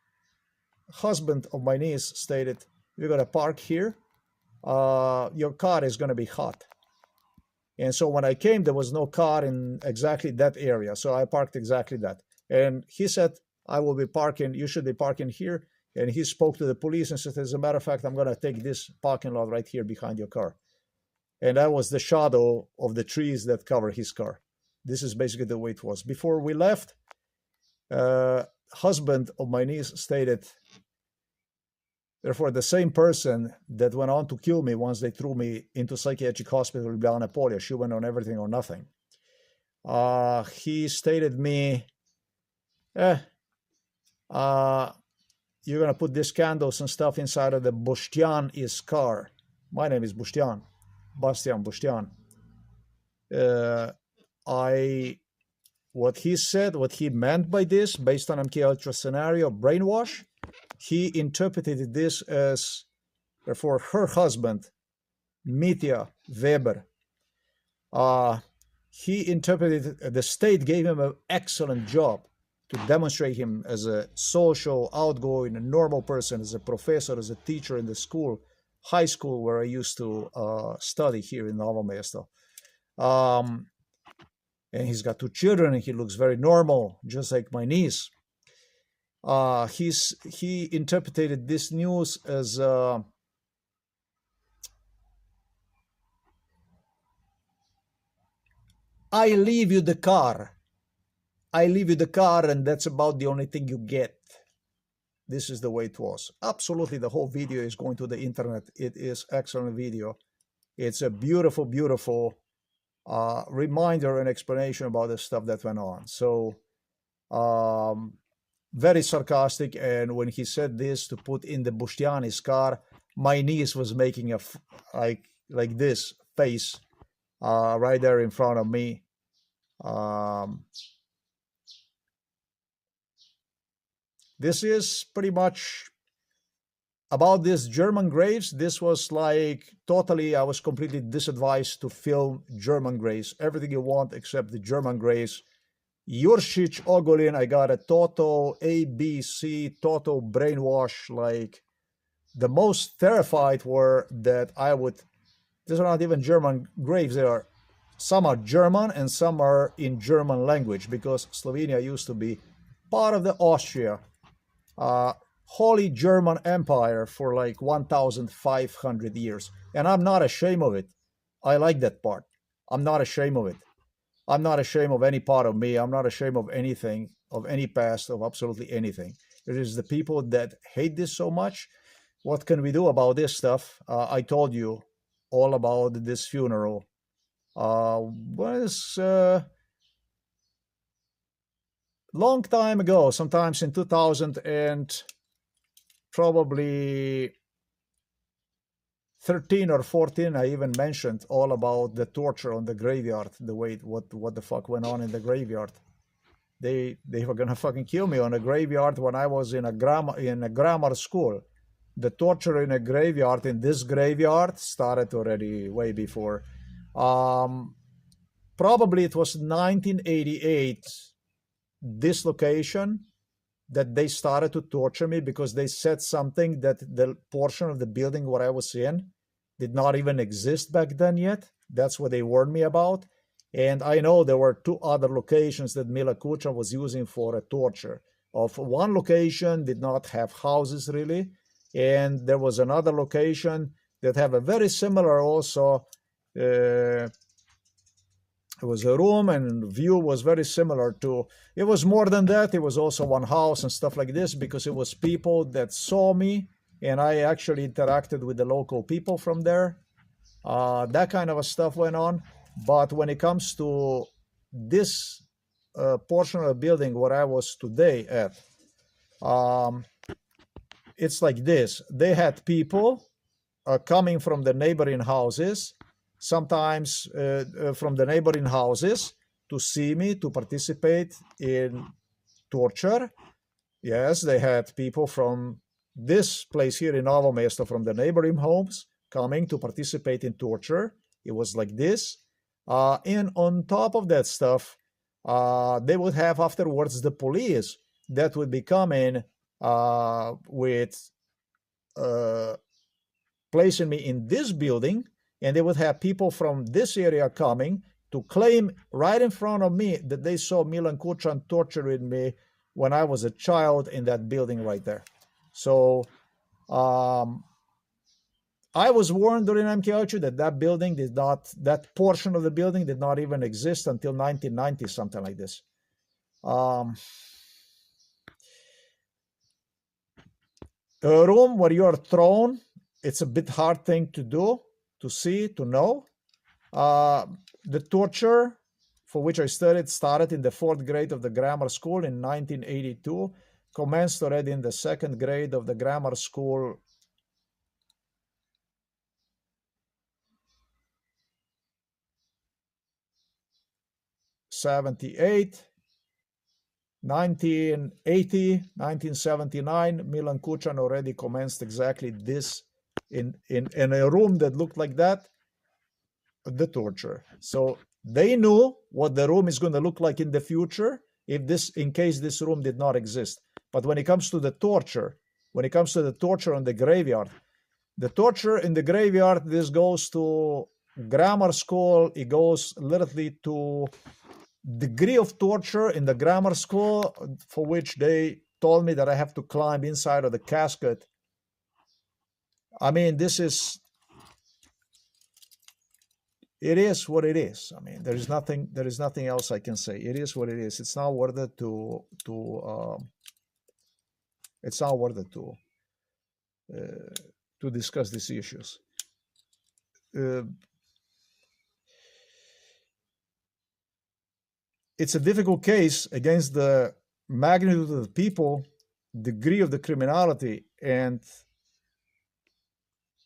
husband of my niece stated, you're going to park here, your car is going to be hot. And so when I came, there was no car in exactly that area. So I parked exactly that. And he said, I will be parking, you should be parking here. And he spoke to the police and said, as a matter of fact, I'm going to take this parking lot right here behind your car. And that was the shadow of the trees that cover his car. This is basically the way it was. Before we left, husband of my niece stated, therefore, the same person that went on to kill me once they threw me into psychiatric hospital in Ljubljana Polje, she went on everything or nothing. He stated me, you're going to put these candles and stuff inside of the Boštjan is car. My name is Boštjan, Bastian Boštjan. What he said, what he meant by this, based on MK Ultra scenario, brainwash, he interpreted this as, therefore, her husband, Mitja, Weber. He interpreted, the state gave him an excellent job to demonstrate him as a social, outgoing, and normal person, as a professor, as a teacher in the school, high school where I used to study here in Novo Mesto. And he's got 2 children, and he looks very normal, just like my niece. He interpreted this news as I leave you the car. I leave you the car, and that's about the only thing you get. This is the way it was. Absolutely, the whole video is going to the internet. It is excellent video. It's a beautiful, beautiful reminder and explanation about the stuff that went on. So, very sarcastic. And when he said this to put in the Boštjani's car, my niece was making a like this face right there in front of me. This is pretty much about these German graves. This was like totally, I was completely disadvised to film German graves. Everything you want except the German graves. Uršič, Ogulin, I got a total ABC, total brainwash. Like the most terrified were that I would, these are not even German graves. They are, some are German and some are in German language, because Slovenia used to be part of the Austria. Holy German Empire for like 1,500 years. And I'm not ashamed of it. I like that part. I'm not ashamed of it. I'm not ashamed of any part of me. I'm not ashamed of anything, of any past, of absolutely anything. It is the people that hate this so much. What can we do about this stuff? I told you all about this funeral. Was long time ago, sometimes in 2000 and probably 13 or 14, I even mentioned all about the torture on the graveyard, the way what the fuck went on in the graveyard. They were gonna fucking kill me on a graveyard when I was in a grammar school. The torture in a graveyard, in this graveyard, started already way before. Probably it was 1988. This location that they started to torture me because they said something that the portion of the building where I was in did not even exist back then yet. That's what they warned me about. And I know there were 2 other locations that Milan Kučan was using for a torture. Of one location did not have houses really, and there was another location that have a very similar also. It was a room, and view was very similar to, it was more than that. It was also one house and stuff like this, because it was people that saw me, and I actually interacted with the local people from there. That kind of a stuff went on. But when it comes to this portion of the building where I was today at, it's like this. They had people coming from the neighboring houses, sometimes from the neighboring houses, to see me, to participate in torture. Yes, they had people from this place here in Novo Mesto, from the neighboring homes, coming to participate in torture. It was like this. And on top of that stuff, they would have afterwards the police that would be coming with placing me in this building, and they would have people from this area coming to claim right in front of me that they saw Milan Kučan torturing me when I was a child in that building right there. So I was warned during MKOchu that that portion of the building did not even exist until 1990, something like this. A room where you are thrown, it's a bit hard thing to do, to see, to know. The torture for which I studied started in the 4th grade of the grammar school in 1982, commenced already in the 2nd grade of the grammar school 78, 1980, 1979, Milan Kučan already commenced exactly this in a room that looked like that, the torture. So they knew what the room is going to look like in the future in case this room did not exist. But when it comes to the torture, on the graveyard, the torture in the graveyard, this goes to grammar school, it goes literally to degree of torture in the grammar school, for which they told me that I have to climb inside of the casket. I mean, it is what it is. I mean, there is nothing else I can say. It is what it is. It's not worth it to discuss these issues. It's a difficult case against the magnitude of the people, degree of the criminality, and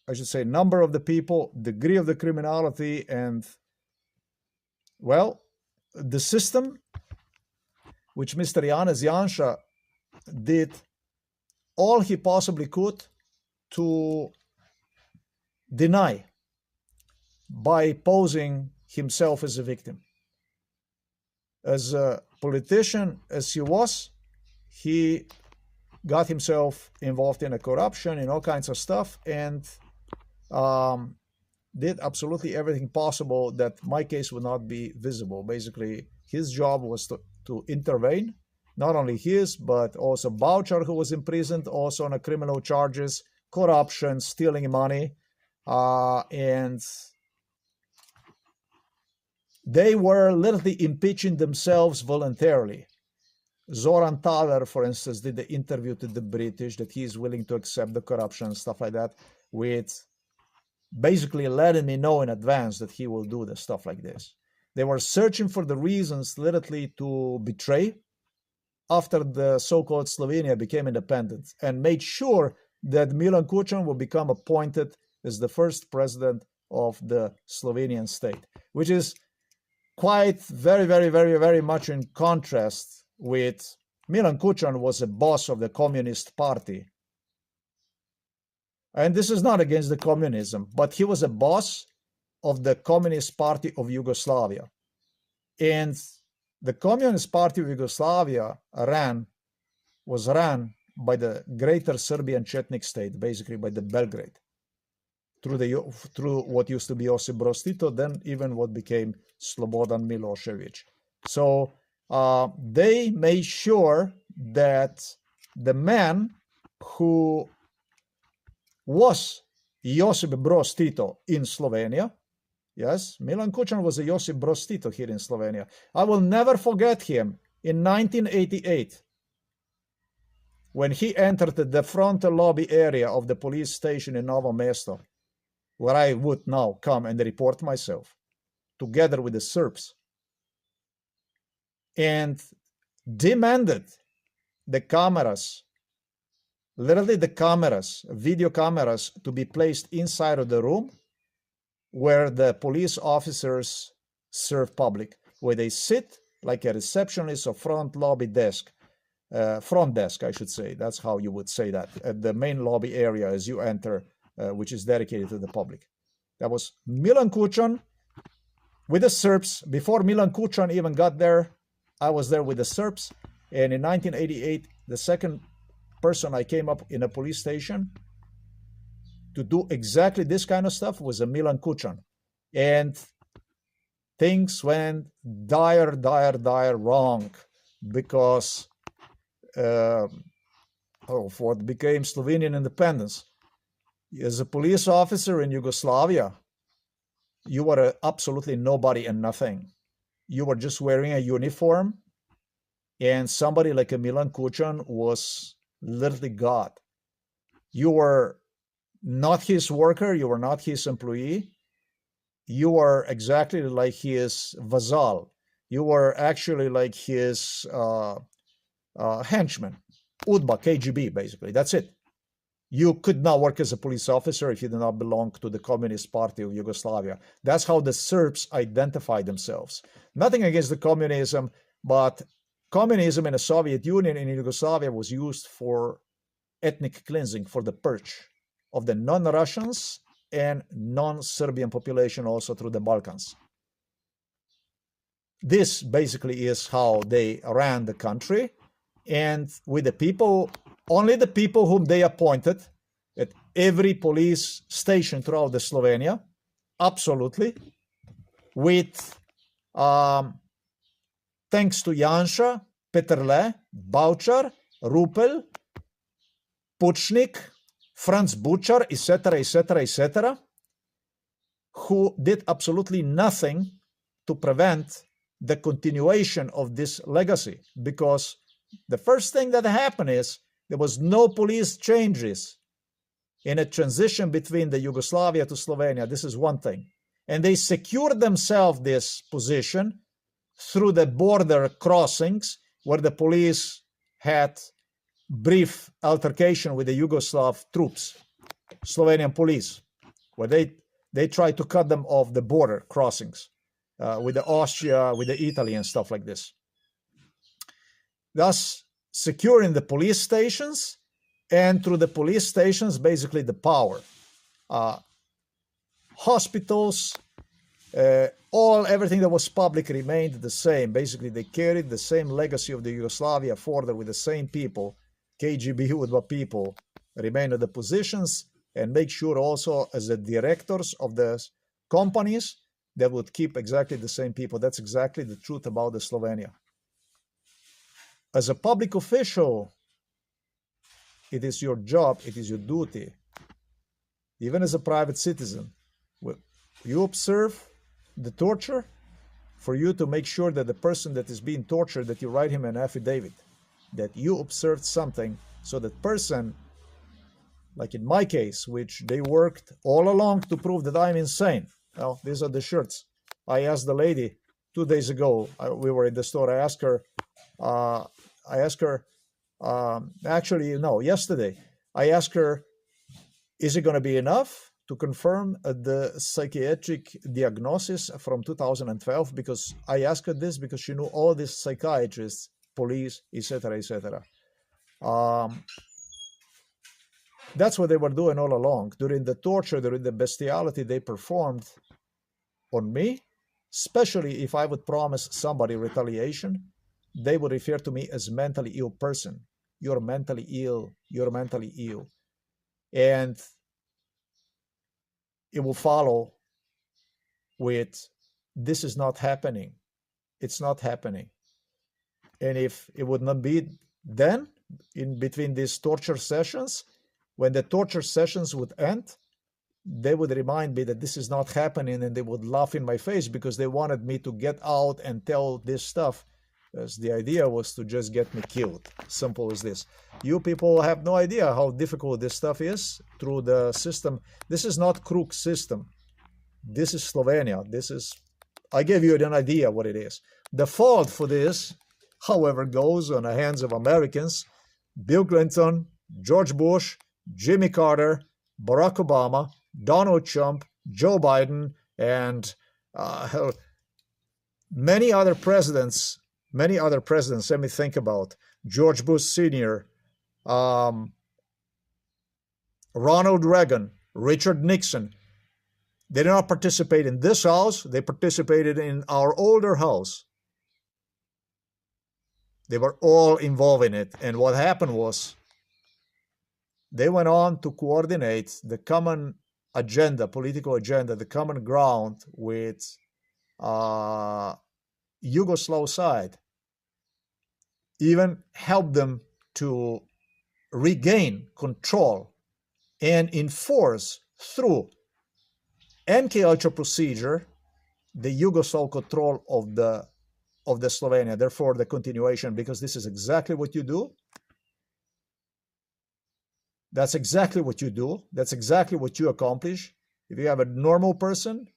I should say number of the people, degree of the criminality, and, well, the system, which Mr. Janez Janša did all he possibly could to deny by posing himself as a victim. As a politician as he was, he got himself involved in a corruption, in all kinds of stuff, and did absolutely everything possible that my case would not be visible. Basically, his job was to intervene, not only his, but also Boucher, who was imprisoned also on criminal charges, corruption, stealing money, and they were literally impeaching themselves voluntarily. Zoran Thaler, for instance, did the interview to the British that he is willing to accept the corruption and stuff like that, with basically letting me know in advance that he will do the stuff like this. They were searching for the reasons literally to betray after the so-called Slovenia became independent, and made sure that Milan Kučan will become appointed as the first president of the Slovenian state, which is quite very much in contrast with Milan Kučan was a boss of the Communist Party. And this is not against the communism, but he was a boss of the Communist Party of Yugoslavia. And the Communist Party of Yugoslavia was ran by the Greater Serbian Chetnik state, basically by the Belgrade, through what used to be Josip Broz Tito, then even what became Slobodan Milošević. So they made sure that the man who was Josip Broz Tito in Slovenia, yes, Milan Kučan was a Josip Broz Tito here in Slovenia. I will never forget him in 1988 when he entered the front lobby area of the police station in Novo Mesto, where I would now come and report myself, together with the Serbs, and demanded the cameras, literally the cameras, video cameras, to be placed inside of the room where the police officers serve public, where they sit like a receptionist or front lobby desk, front desk, I should say. That's how you would say that, at the main lobby area as you enter, which is dedicated to the public. That was Milan Kučan with the Serbs. Before Milan Kučan even got there, I was there with the Serbs. And in 1988, the second person I came up in a police station to do exactly this kind of stuff was a Milan Kučan. And things went dire wrong, because of what became Slovenian independence. As a police officer in Yugoslavia, you were absolutely nobody and nothing. You were just wearing a uniform, and somebody like a Milan Kučan was literally God. You were not his worker, you were not his employee. You were exactly like his vassal. You were actually like his henchman, UDBA, KGB, basically. That's it. You could not work as a police officer if you did not belong to the Communist Party of Yugoslavia. That's how the Serbs identified themselves. Nothing against the communism, but communism in the Soviet Union and in Yugoslavia was used for ethnic cleansing, for the purge of the non-Russians and non-Serbian population also through the Balkans. This basically is how they ran the country, and with the people, only the people whom they appointed at every police station throughout the Slovenia, absolutely, with thanks to Janša, Peterle, Baučar, Rupel, Pučnik, Franz Bučar, etc., etc., etc., who did absolutely nothing to prevent the continuation of this legacy. Because the first thing that happened is there was no police changes in a transition between the Yugoslavia to Slovenia. This is one thing. And they secured themselves this position through the border crossings where the police had brief altercation with the Yugoslav troops, Slovenian police, where they tried to cut them off the border crossings with the Austria, with the Italy and stuff like this. Thus, securing the police stations, and through the police stations, basically the power. Hospitals, everything that was public remained the same. Basically, they carried the same legacy of the Yugoslavia further with the same people, KGB UDBA people, remain at the positions and make sure also as the directors of the companies that would keep exactly the same people. That's exactly the truth about the Slovenia. As a public official, it is your job, it is your duty, even as a private citizen. You observe the torture, for you to make sure that the person that is being tortured, that you write him an affidavit, that you observed something, so that person, like in my case, which they worked all along to prove that I'm insane. Well, these are the shirts. I asked the lady 2 days ago, we were in the store, I asked her, actually, no, yesterday, I asked her, is it going to be enough to confirm the psychiatric diagnosis from 2012? Because I asked her this because she knew all these psychiatrists, police, etc., etc. That's what they were doing all along. During the torture, during the bestiality they performed on me, especially if I would promise somebody retaliation, they would refer to me as mentally ill person. You're mentally ill. You're mentally ill. And it will follow with, this is not happening. It's not happening. And if it would not be then, in between these torture sessions, when the torture sessions would end, they would remind me that this is not happening, and they would laugh in my face because they wanted me to get out and tell this stuff. As the idea was to just get me killed. Simple as this. You people have no idea how difficult this stuff is through the system. This is not crook system. This is Slovenia. This is, I gave you an idea what it is. The fault for this, however, goes on the hands of Americans, Bill Clinton, George Bush, Jimmy Carter, Barack Obama, Donald Trump, Joe Biden, and many other presidents. Let me think about George Bush Sr., Ronald Reagan, Richard Nixon. They did not participate in this house. They participated in our older house. They were all involved in it. And what happened was they went on to coordinate the common agenda, political agenda, the common ground with Yugoslav side. Even help them to regain control and enforce through NKH procedure the Yugoslav control of the Slovenia, therefore the continuation, because this is exactly what you do. That's exactly what you do. That's exactly what you accomplish. If you have a normal person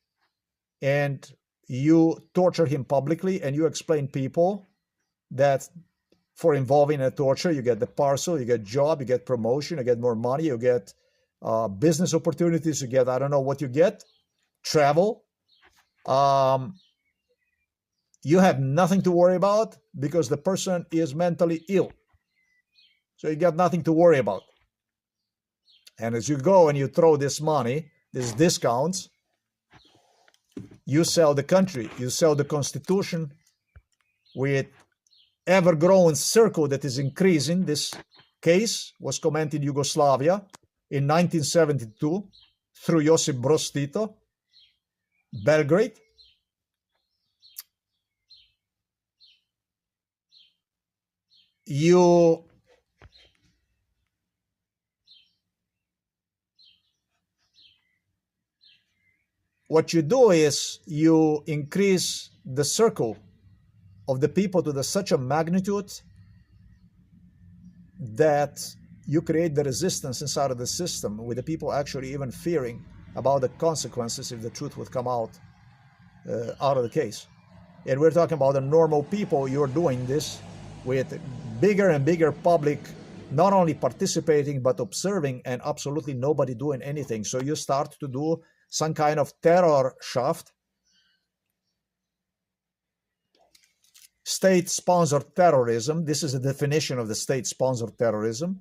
and you torture him publicly and you explain people that for involving in a torture, you get the parcel, you get job, you get promotion, you get more money, you get business opportunities, you get, I don't know what you get, travel. You have nothing to worry about because the person is mentally ill. So you got nothing to worry about. And as you go and you throw this money, these discounts, you sell the country, you sell the constitution with ever-growing circle that is increasing. This case was commented in Yugoslavia in 1972 through Josip Broz Tito, Belgrade. What you do is you increase the circle of the people to such a magnitude that you create the resistance inside of the system, with the people actually even fearing about the consequences if the truth would come out of the case. And we're talking about the normal people. You're doing this with bigger and bigger public, not only participating but observing, and absolutely nobody doing anything. So you start to do some kind of terror shaft, state-sponsored terrorism. This is the definition of the state-sponsored terrorism.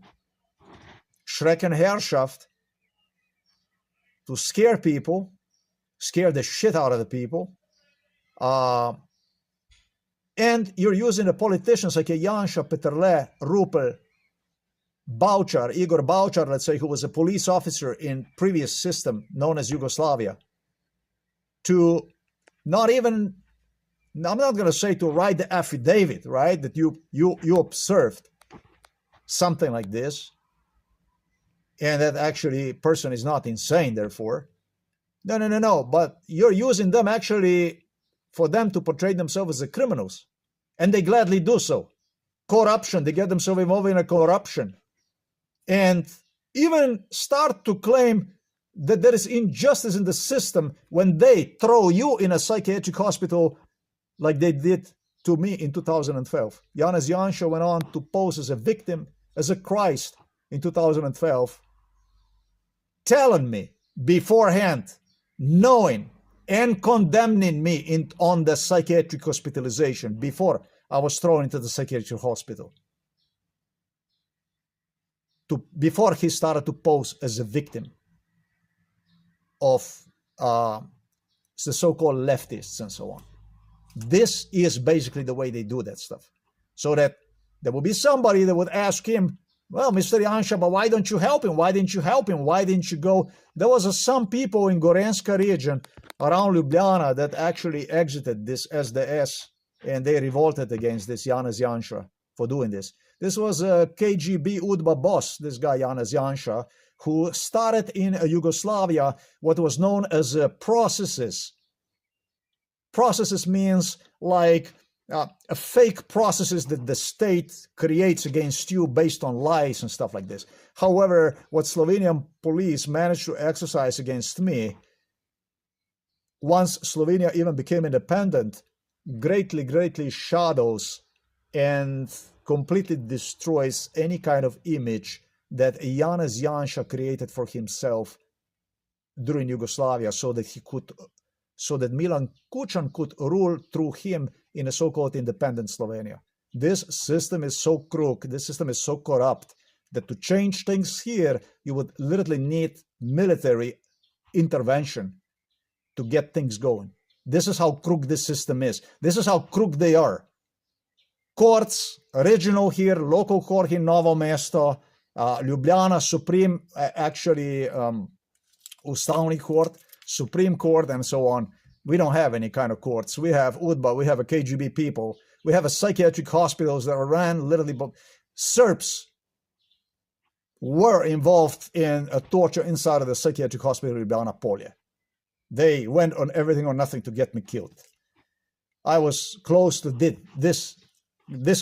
Schreckenherrschaft, to scare people, scare the shit out of the people. And you're using the politicians like Janša, Peterle, Rupel, Baučar, Igor Baučar, let's say, who was a police officer in previous system known as Yugoslavia, to not even, I'm not going to say to write the affidavit, right, that you observed something like this, and that actually person is not insane, therefore. No. But you're using them actually for them to portray themselves as the criminals, and they gladly do so. Corruption, they get themselves involved in a corruption. And even start to claim that there is injustice in the system when they throw you in a psychiatric hospital like they did to me in 2012. Janez Janša went on to pose as a victim, as a Christ in 2012, telling me beforehand, knowing and condemning me on the psychiatric hospitalization before I was thrown into the psychiatric hospital. Before he started to pose as a victim of the so-called leftists and so on. This is basically the way they do that stuff. So that there will be somebody that would ask him, well, Mr. Janša, but why don't you help him? Why didn't you help him? Why didn't you go? There was some people in Gorenska region around Ljubljana that actually exited this SDS, and they revolted against this Janez Janša for doing this. This was a KGB UDBA boss, this guy Janez Janša, who started in Yugoslavia what was known as processes. Processes means like a fake processes that the state creates against you based on lies and stuff like this. However, what Slovenian police managed to exercise against me, once Slovenia even became independent, greatly shadows and completely destroys any kind of image that Janez Janša created for himself during Yugoslavia, so that Milan Kučan could rule through him in a so-called independent Slovenia. This system is so crooked, this system is so corrupt, that to change things here, you would literally need military intervention to get things going. This is how crooked this system is. This is how crooked they are. Courts, regional here, local court in Novo Mesto, Ljubljana, Supreme, actually Ustavni court, Supreme Court, and so on. We don't have any kind of courts. We have UDBA, we have a KGB people, we have a psychiatric hospitals that are ran literally by Serbs were involved in a torture inside of the psychiatric hospital in Ljubljana Polje. They went on everything or nothing to get me killed. I was close to this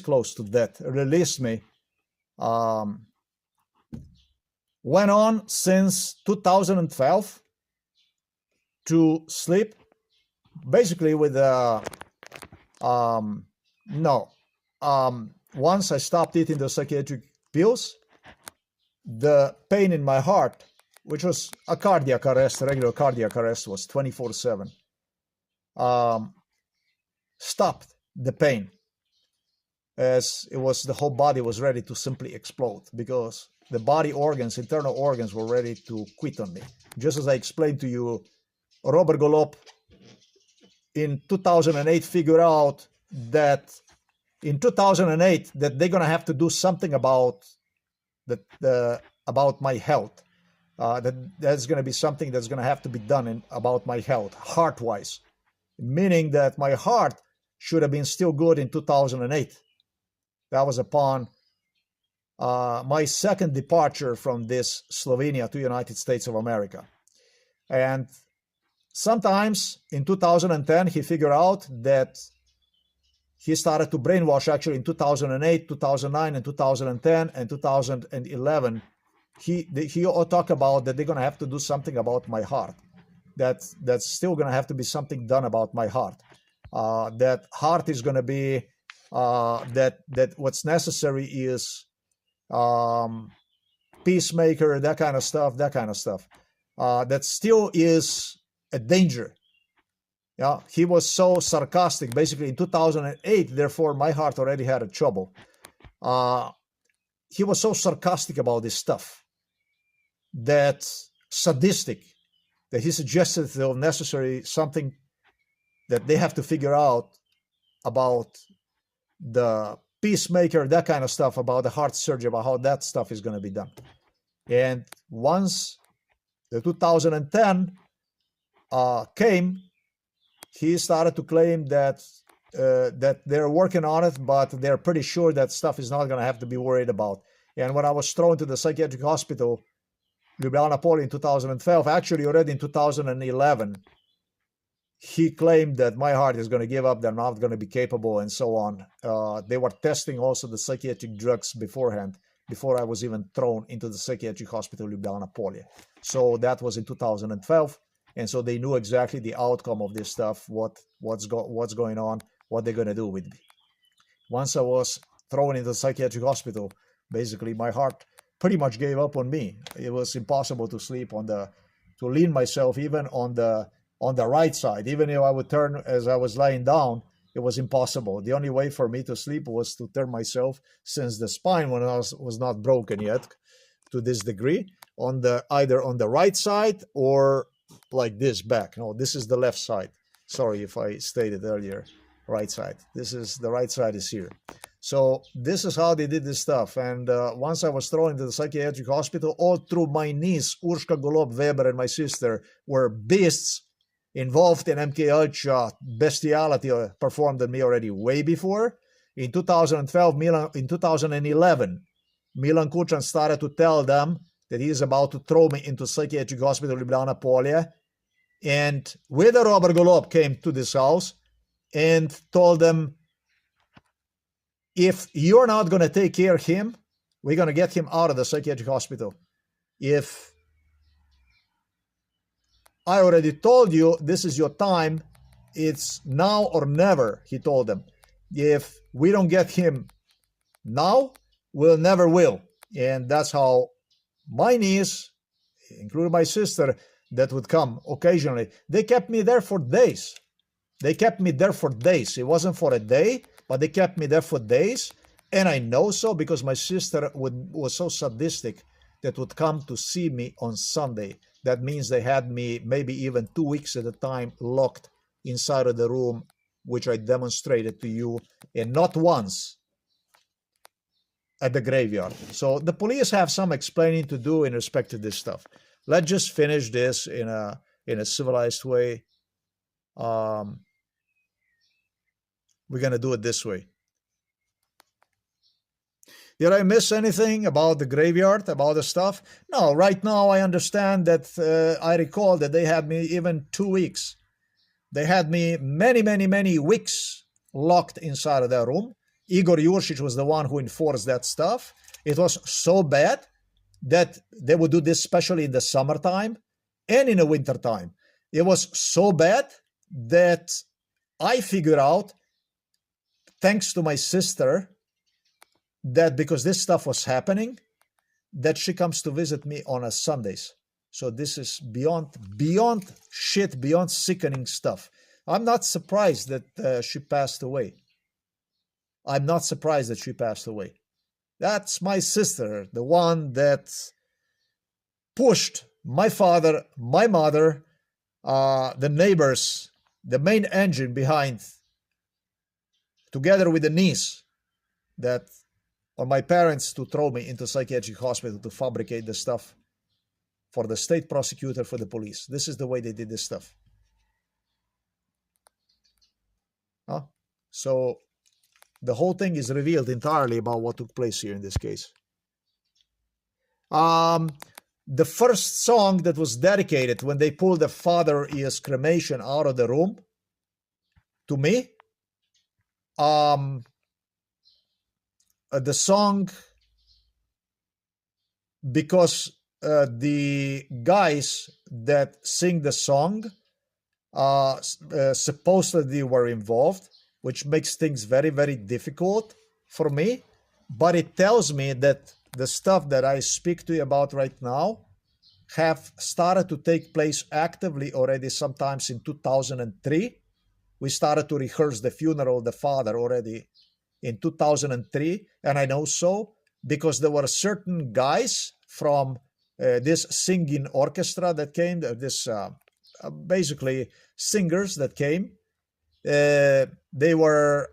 close to death. Released me. Went on since 2012 to sleep, basically with once I stopped eating the psychiatric pills, the pain in my heart, which was a cardiac arrest, a regular cardiac arrest, was 24/7, stopped the pain, as it was the whole body was ready to simply explode, because the body organs, internal organs, were ready to quit on me. Just as I explained to you, Robert Golob in 2008 figured out that in 2008 that they're gonna have to do something about about my health. That's gonna be something that's gonna have to be done about my health, heart-wise, meaning that my heart should have been still good in 2008. That was upon my second departure from this Slovenia to United States of America. And sometimes in 2010, he figured out that he started to brainwash. Actually in 2008, 2009, and 2010, and 2011, he all talk about that they're going to have to do something about my heart. That's still going to have to be something done about my heart. That heart is going to be, that what's necessary is peacemaker, that kind of stuff. That still is a danger. Yeah, he was so sarcastic. Basically, in 2008, therefore, my heart already had a trouble. He was so sarcastic about this stuff, that sadistic, that he suggested the necessary something that they have to figure out about the peacemaker, that kind of stuff, about the heart surgery, about how that stuff is going to be done. And once the 2010 came, he started to claim that that they're working on it, but they're pretty sure that stuff is not going to have to be worried about. And when I was thrown to the psychiatric hospital, Ljubljana Polje, in 2012, actually already in 2011, he claimed that my heart is going to give up, they're not going to be capable, and so on. They were testing also the psychiatric drugs beforehand, before I was even thrown into the psychiatric hospital Ljubljana Polje. So that was in 2012, and so they knew exactly the outcome of this stuff, what's going on, what they're going to do with me. Once I was thrown into the psychiatric hospital, basically my heart pretty much gave up on me. It was impossible to sleep to lean myself even on the right side. Even if I would turn as I was lying down, it was impossible. The only way for me to sleep was to turn myself, since the spine was not broken yet to this degree, either on the right side or like this back. No, this is the left side. Sorry if I stated earlier, right side. This is the right side is here. So this is how they did this stuff. And once I was thrown into the psychiatric hospital, all through my niece, Urška, Golob, Veber, and my sister were beasts involved in MK Ultra bestiality performed on me already way before. In 2012, in 2011, Milan Kučan started to tell them that he is about to throw me into psychiatric hospital Ljubljana Polje. And with Robert Golob came to this house and told them, if you're not going to take care of him, we're going to get him out of the psychiatric hospital. If I already told you, this is your time, it's now or never, he told them. If we don't get him now, we'll never will. And that's how my niece, including my sister, that would come occasionally, they kept me there for days. It wasn't for a day, but they kept me there for days. And I know so because my sister was so sadistic that would come to see me on Sunday. That means they had me maybe even 2 weeks at a time locked inside of the room, which I demonstrated to you, and not once at the graveyard. So the police have some explaining to do in respect to this stuff. Let's just finish this in a civilized way. We're going to do it this way. Did I miss anything about the graveyard, about the stuff? No, right now I understand that I recall that they had me even 2 weeks. They had me many, many, many weeks locked inside of that room. Igor Juršić was the one who enforced that stuff. It was so bad that they would do this especially in the summertime and in the wintertime. It was so bad that I figured out, thanks to my sister, that because this stuff was happening, that she comes to visit me on a Sundays. So this is beyond shit, beyond sickening stuff. I'm not surprised that she passed away. I'm not surprised that she passed away. That's my sister, the one that pushed my father, my mother, the neighbors, the main engine behind, together with the niece, that on my parents to throw me into psychiatric hospital to fabricate the stuff for the state prosecutor, for the police. This is the way they did this stuff. So the whole thing is revealed entirely about what took place here in this case. The first song that was dedicated when they pulled the Father is Cremation out of the room, to me, the song, because the guys that sing the song supposedly were involved, which makes things very, very difficult for me. But it tells me that the stuff that I speak to you about right now have started to take place actively already sometimes in 2003. We started to rehearse the funeral of the father already in 2003. And I know so because there were certain guys from this singing orchestra that came, this basically singers that came. They were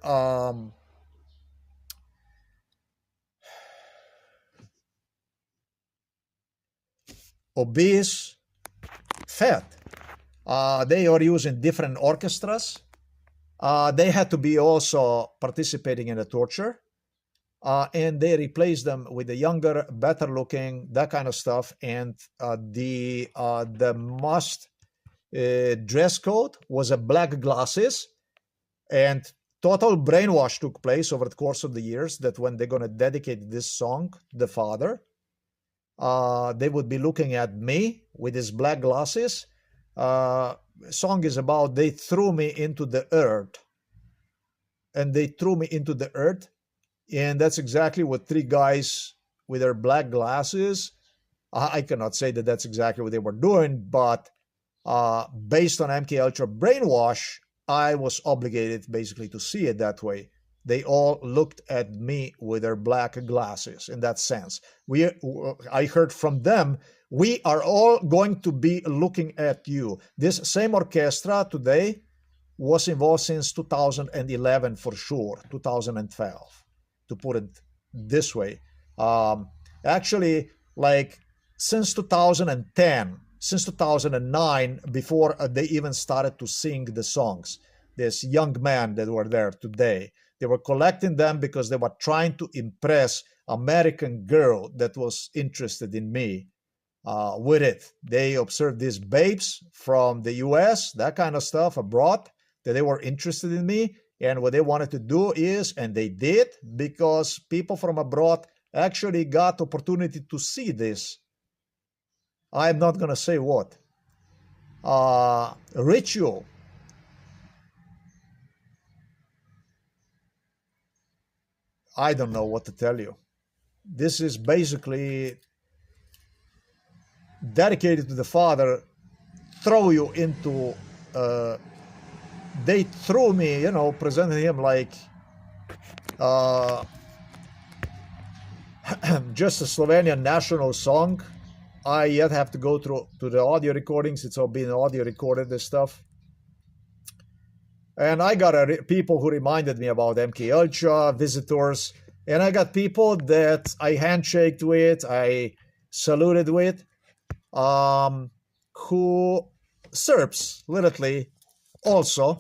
obese, fat. They are using different orchestras. They had to be also participating in the torture. And they replaced them with the younger, better looking, that kind of stuff. And the must dress code was a black glasses, and total brainwash took place over the course of the years that when they're going to dedicate this song to the father, they would be looking at me with his black glasses. Song is about they threw me into the earth. And they threw me into the earth. And that's exactly what three guys with their black glasses, I cannot say that that's exactly what they were doing, but based on MK Ultra brainwash, I was obligated basically to see it that way. They all looked at me with their black glasses in that sense. I heard from them, we are all going to be looking at you. This same orchestra today was involved since 2011 for sure, 2012, to put it this way. Actually, like since 2010, since 2009, before they even started to sing the songs, this young man that were there today, they were collecting them because they were trying to impress American girl that was interested in me with it. They observed these babes from the US, that kind of stuff abroad, that they were interested in me. And what they wanted to do is, and they did, because people from abroad actually got opportunity to see this. I'm not going to say what. Ritual. I don't know what to tell you. This is basically dedicated to the father, throw you into, they threw me, presenting him like just a Slovenian national song. I yet have to go through to the audio recordings. It's all been audio recorded, this stuff. And I got people who reminded me about MK Ultra, visitors. And I got people that I handshaked with, I saluted with, who Serbs, literally, also,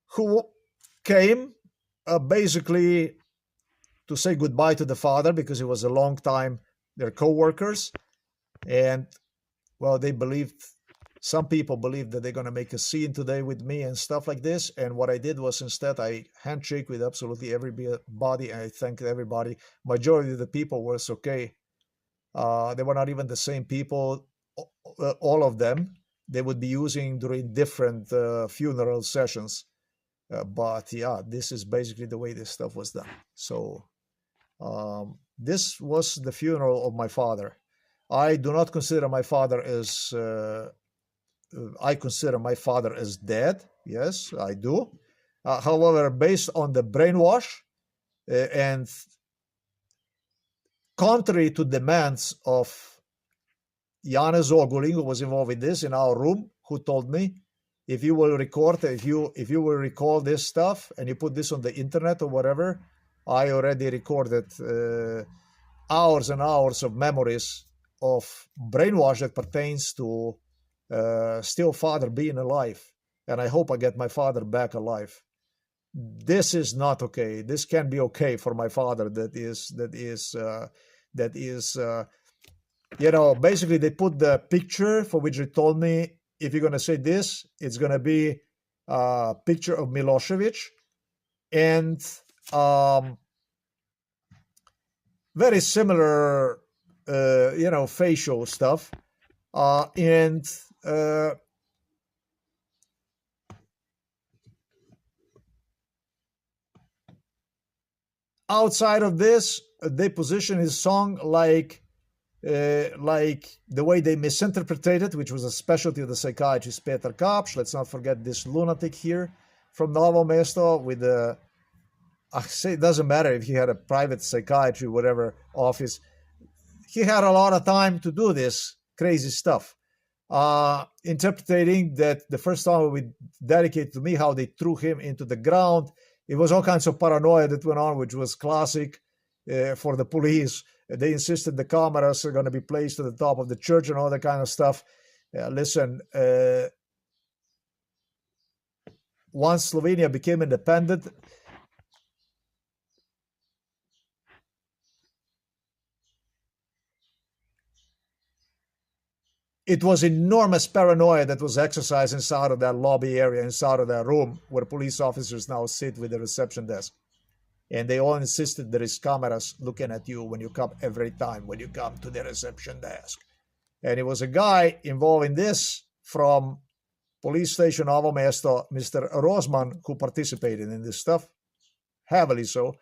who came basically to say goodbye to the father because it was a long time their co-workers. And well, some people believe that they're going to make a scene today with me and stuff like this. And what I did was instead I handshake with absolutely everybody, and I thanked everybody. Majority of the people was okay. They were not even the same people, all of them. They would be using during different funeral sessions. But yeah, this is basically the way this stuff was done. So this was the funeral of my father. I do not consider my father as I consider my father as dead. Yes, I do. However, based on the brainwash and contrary to demands of Janez Ogulin, who was involved in this in our room, who told me, if you will record, if you will recall this stuff and you put this on the internet or whatever, I already recorded hours and hours of memories of brainwash that pertains to still father being alive, and I hope I get my father back alive. This is not okay. This can't be okay for my father. That is basically they put the picture for which they told me, if you're going to say this, it's going to be a picture of Milosevic and very similar, facial stuff. And outside of this, they position his song like the way they misinterpreted, which was a specialty of the psychiatrist Petar Kapš. Let's not forget this lunatic here from Novo Mesto with the, I say it doesn't matter if he had a private psychiatry, whatever office. He had a lot of time to do this crazy stuff. Interpreting that the first time we dedicated to me how they threw him into the ground. It was all kinds of paranoia that went on, which was classic for the police. They insisted the cameras are going to be placed at the top of the church and all that kind of stuff. Listen, once Slovenia became independent, it was enormous paranoia that was exercised inside of that lobby area, inside of that room where police officers now sit with the reception desk. And they all insisted there is cameras looking at you when you come every time when you come to the reception desk. And it was a guy involved in this from police station Novo Mesto, Mr. Rosman, who participated in this stuff, heavily so.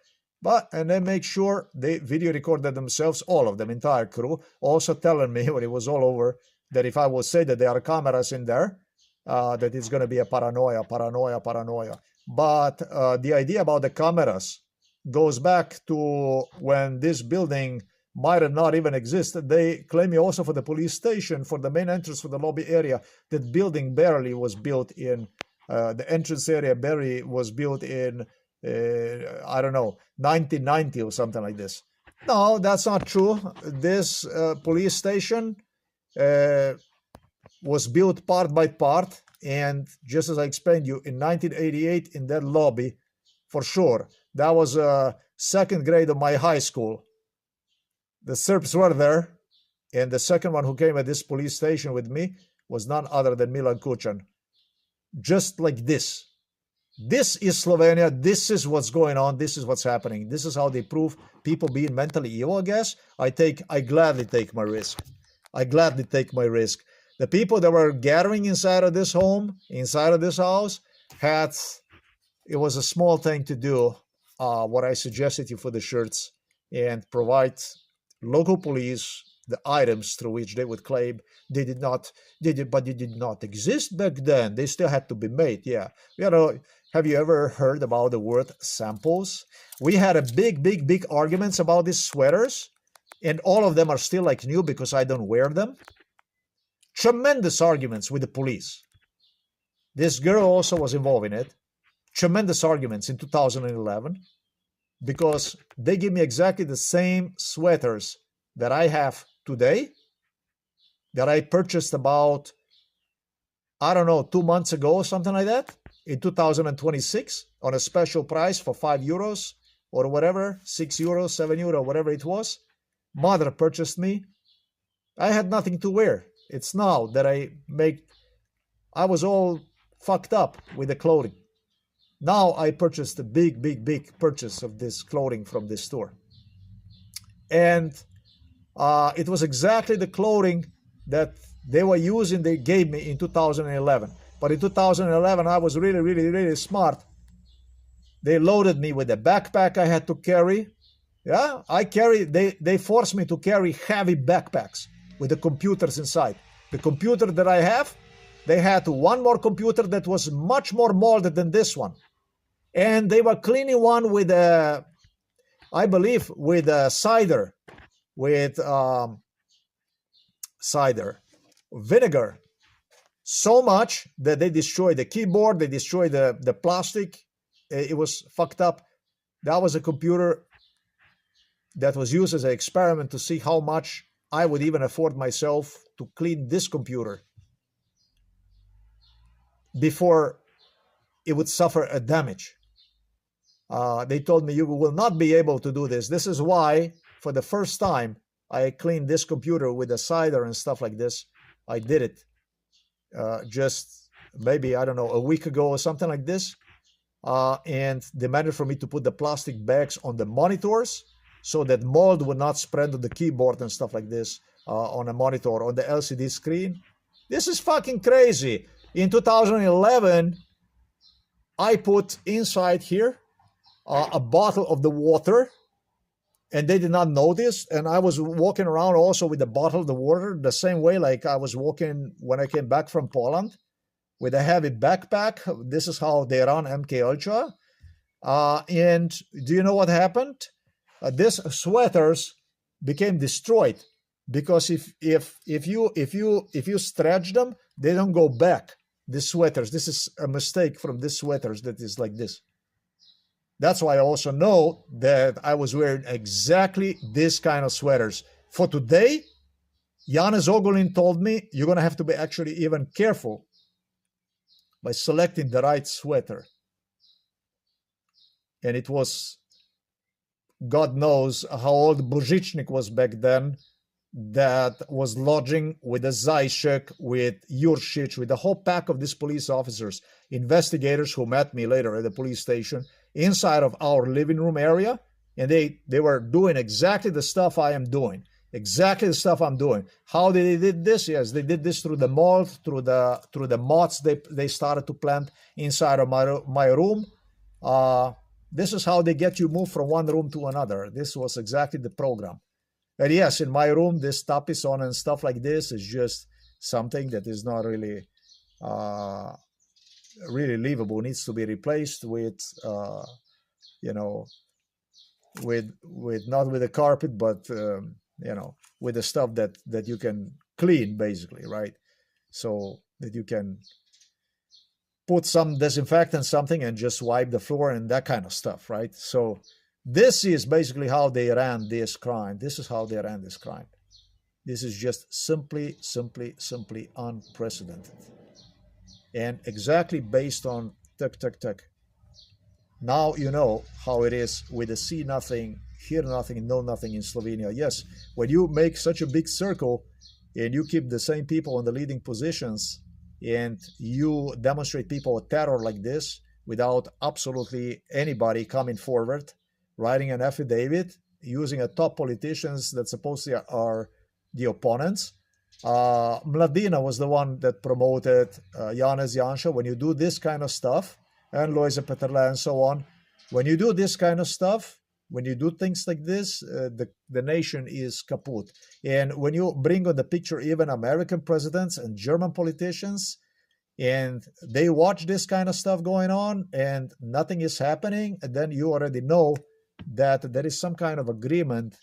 And they make sure they video recorded themselves, all of them, entire crew, also telling me when it was all over that if I will say that there are cameras in there, that it's going to be a paranoia. But the idea about the cameras goes back to when this building might have not even existed. They claim also for the police station, for the main entrance for the lobby area, that building barely was built in, the entrance area barely was built in, 1990 or something like this. No, that's not true. This police station was built part by part, and just as I explained you, in 1988 in that lobby, for sure, that was second grade of my high school. The Serbs were there, and the second one who came at this police station with me was none other than Milan Kučan. Just like this. This is Slovenia. This is what's going on. This is what's happening. This is how they prove people being mentally ill, I guess. I gladly take my risk. The people that were gathering inside of this home, inside of this house, it was a small thing to do, what I suggested you for the shirts, and provide local police the items through which they would claim they did not exist back then. They still had to be made. Yeah. Have you ever heard about the word samples? We had a big arguments about these sweaters, and all of them are still like new because I don't wear them. Tremendous arguments with the police. This girl also was involved in it. Tremendous arguments in 2011 because they give me exactly the same sweaters that I have today, that I purchased about, 2 months ago or something like that, in 2026 on a special price for €5. or whatever, €6, €7, whatever it was. Mother purchased me. I had nothing to wear. It's now that I was all fucked up with the clothing. Now I purchased a big purchase of this clothing from this store. And it was exactly the clothing that they were using, they gave me in 2011. But in 2011, I was really smart. They loaded me with a backpack I had to carry. Yeah, they forced me to carry heavy backpacks with the computers inside. The computer that I have, they had one more computer that was much more molded than this one. And they were cleaning one with I believe, with cider, with cider, vinegar, so much that they destroyed the keyboard, they destroyed the plastic. It was fucked up. That was a computer that was used as an experiment to see how much I would even afford myself to clean this computer before it would suffer a damage. They told me, you will not be able to do this. This is why, for the first time, I cleaned this computer with a cider and stuff like this. I did it just maybe, I don't know, a week ago or something like this. And they managed for me to put the plastic bags on the monitors so that mold would not spread on the keyboard and stuff like this on a monitor, on the LCD screen. This is fucking crazy. In 2011, I put inside here a bottle of the water, and they did not notice. And I was walking around also with the bottle of the water the same way like I was walking when I came back from Poland with a heavy backpack. This is how they run MK Ultra. And do you know what happened? These sweaters became destroyed because if you stretch them, they don't go back. These sweaters. This is a mistake from these sweaters that is like this. That's why I also know that I was wearing exactly this kind of sweaters. For today, Janez Ogulin told me you're going to have to be actually even careful by selecting the right sweater. And it was, God knows how old Božičnik was back then, that was lodging with a Zajšek, with Uršič, with the whole pack of these police officers, investigators who met me later at the police station, inside of our living room area, and they were doing exactly the stuff I am doing, exactly the stuff I'm doing. How they did this? Yes, they did this through the mold, through the moths they started to plant inside of my room. This is how they get you moved from one room to another. This was exactly the program. And yes, in my room, this tapison and stuff like this is just something that is not really really livable. Needs to be replaced with with not with the carpet, but with the stuff that you can clean, basically, right? So that you can put some disinfectant, something, and just wipe the floor and that kind of stuff, right? So this is basically how they ran this crime. This is how they ran this crime. This is just simply unprecedented. And exactly based on tuck. Now you know how it is with the see nothing, hear nothing, know nothing in Slovenia. Yes, when you make such a big circle and you keep the same people in the leading positions and you demonstrate people with terror like this without absolutely anybody coming forward, writing an affidavit, using a top politicians that supposedly are the opponents. Mladina was the one that promoted Janez Janša. When you do this kind of stuff, and Lojze Peterle and so on, when you do this kind of stuff, when you do things like this, the nation is kaput. And when you bring on the picture even American presidents and German politicians, and they watch this kind of stuff going on and nothing is happening, and then you already know that there is some kind of agreement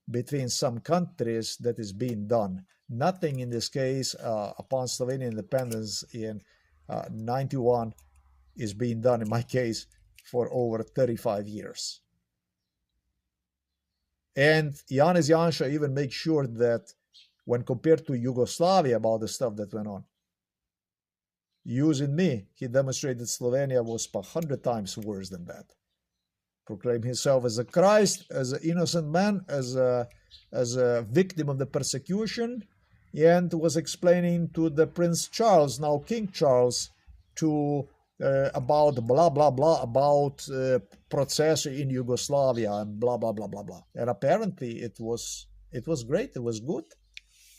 between some countries that is being done. Nothing in this case, upon Slovenian independence in 91, is being done, in my case, for over 35 years. And Janez Janša even makes sure that when compared to Yugoslavia about the stuff that went on, using me, he demonstrated Slovenia was 100 times worse than that. proclaimed himself as a Christ, as an innocent man, as a victim of the persecution, and was explaining to the Prince Charles, now King Charles, about blah blah blah about process in Yugoslavia and blah blah blah blah blah. And apparently it was great. It was good.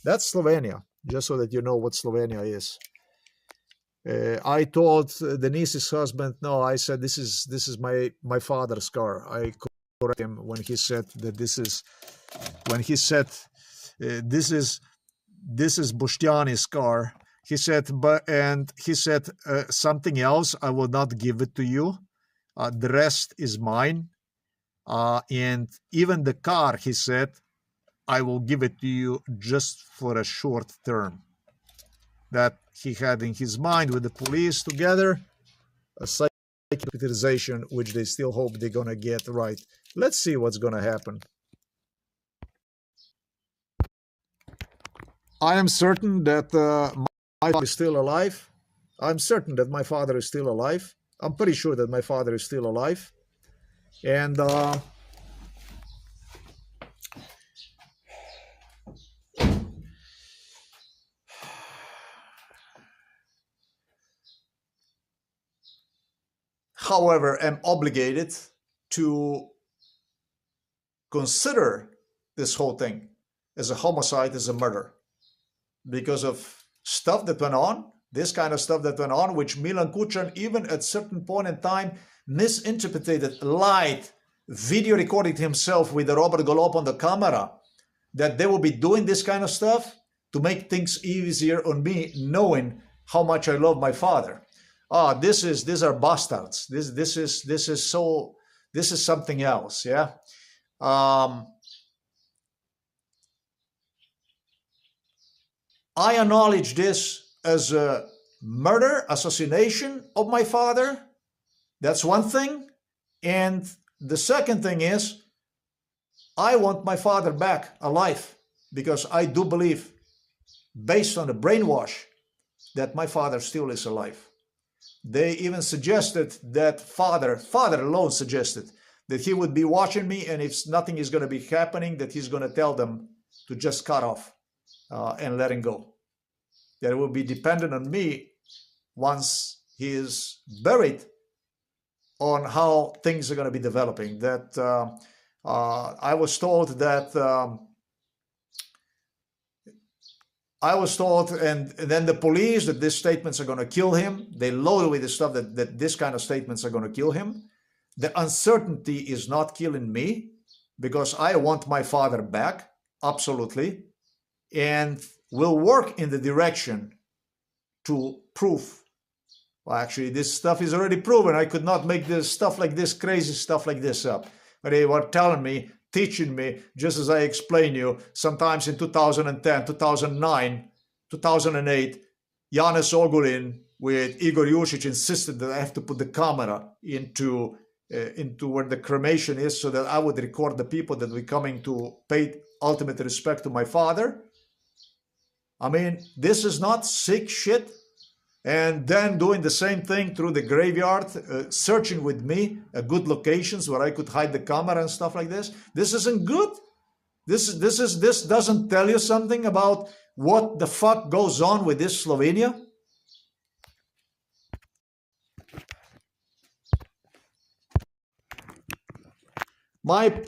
That's Slovenia. Just so that you know what Slovenia is. I told Denise's husband, no, I said this is my father's car. I corrected him when he said that this is Boštjani's car. He said, something else. I will not give it to you. The rest is mine. And even the car, he said, I will give it to you just for a short term. That he had in his mind with the police together, a psychiatrization, which they still hope they're going to get right. Let's see what's going to happen. I am certain that my father is still alive. I'm certain that my father is still alive. I'm pretty sure that my father is still alive. And however, am obligated to consider this whole thing as a homicide, as a murder, because of stuff that went on, this kind of stuff that went on, which Milan Kučan, even at certain point in time, misinterpreted, lied, video recorded himself with the Robert Golob on the camera, that they will be doing this kind of stuff to make things easier on me, knowing how much I love my father. These are bastards. This is something else. Yeah. I acknowledge this as a murder, assassination of my father. That's one thing. And the second thing is, I want my father back alive, because I do believe, based on the brainwash, that my father still is alive. They even suggested that father alone suggested that he would be watching me, and if nothing is going to be happening, that he's going to tell them to just cut off and let him go. That it will be dependent on me once he is buried on how things are going to be developing. That I was told, and then the police, that these statements are going to kill him. They loaded with the stuff that this kind of statements are going to kill him. The uncertainty is not killing me, because I want my father back, absolutely, and will work in the direction to prove. Well, actually, this stuff is already proven. I could not make this stuff like this, crazy stuff like this up. But they were telling me, teaching me, just as I explained you, sometimes in 2010, 2009, 2008, Janez Ogulin with Igor Jušić insisted that I have to put the camera into where the cremation is, so that I would record the people that were coming to pay ultimate respect to my father. I mean, this is not sick shit. And then doing the same thing through the graveyard, searching with me good locations where I could hide the camera and stuff like this. This isn't good. This doesn't tell you something about what the fuck goes on with this Slovenia. My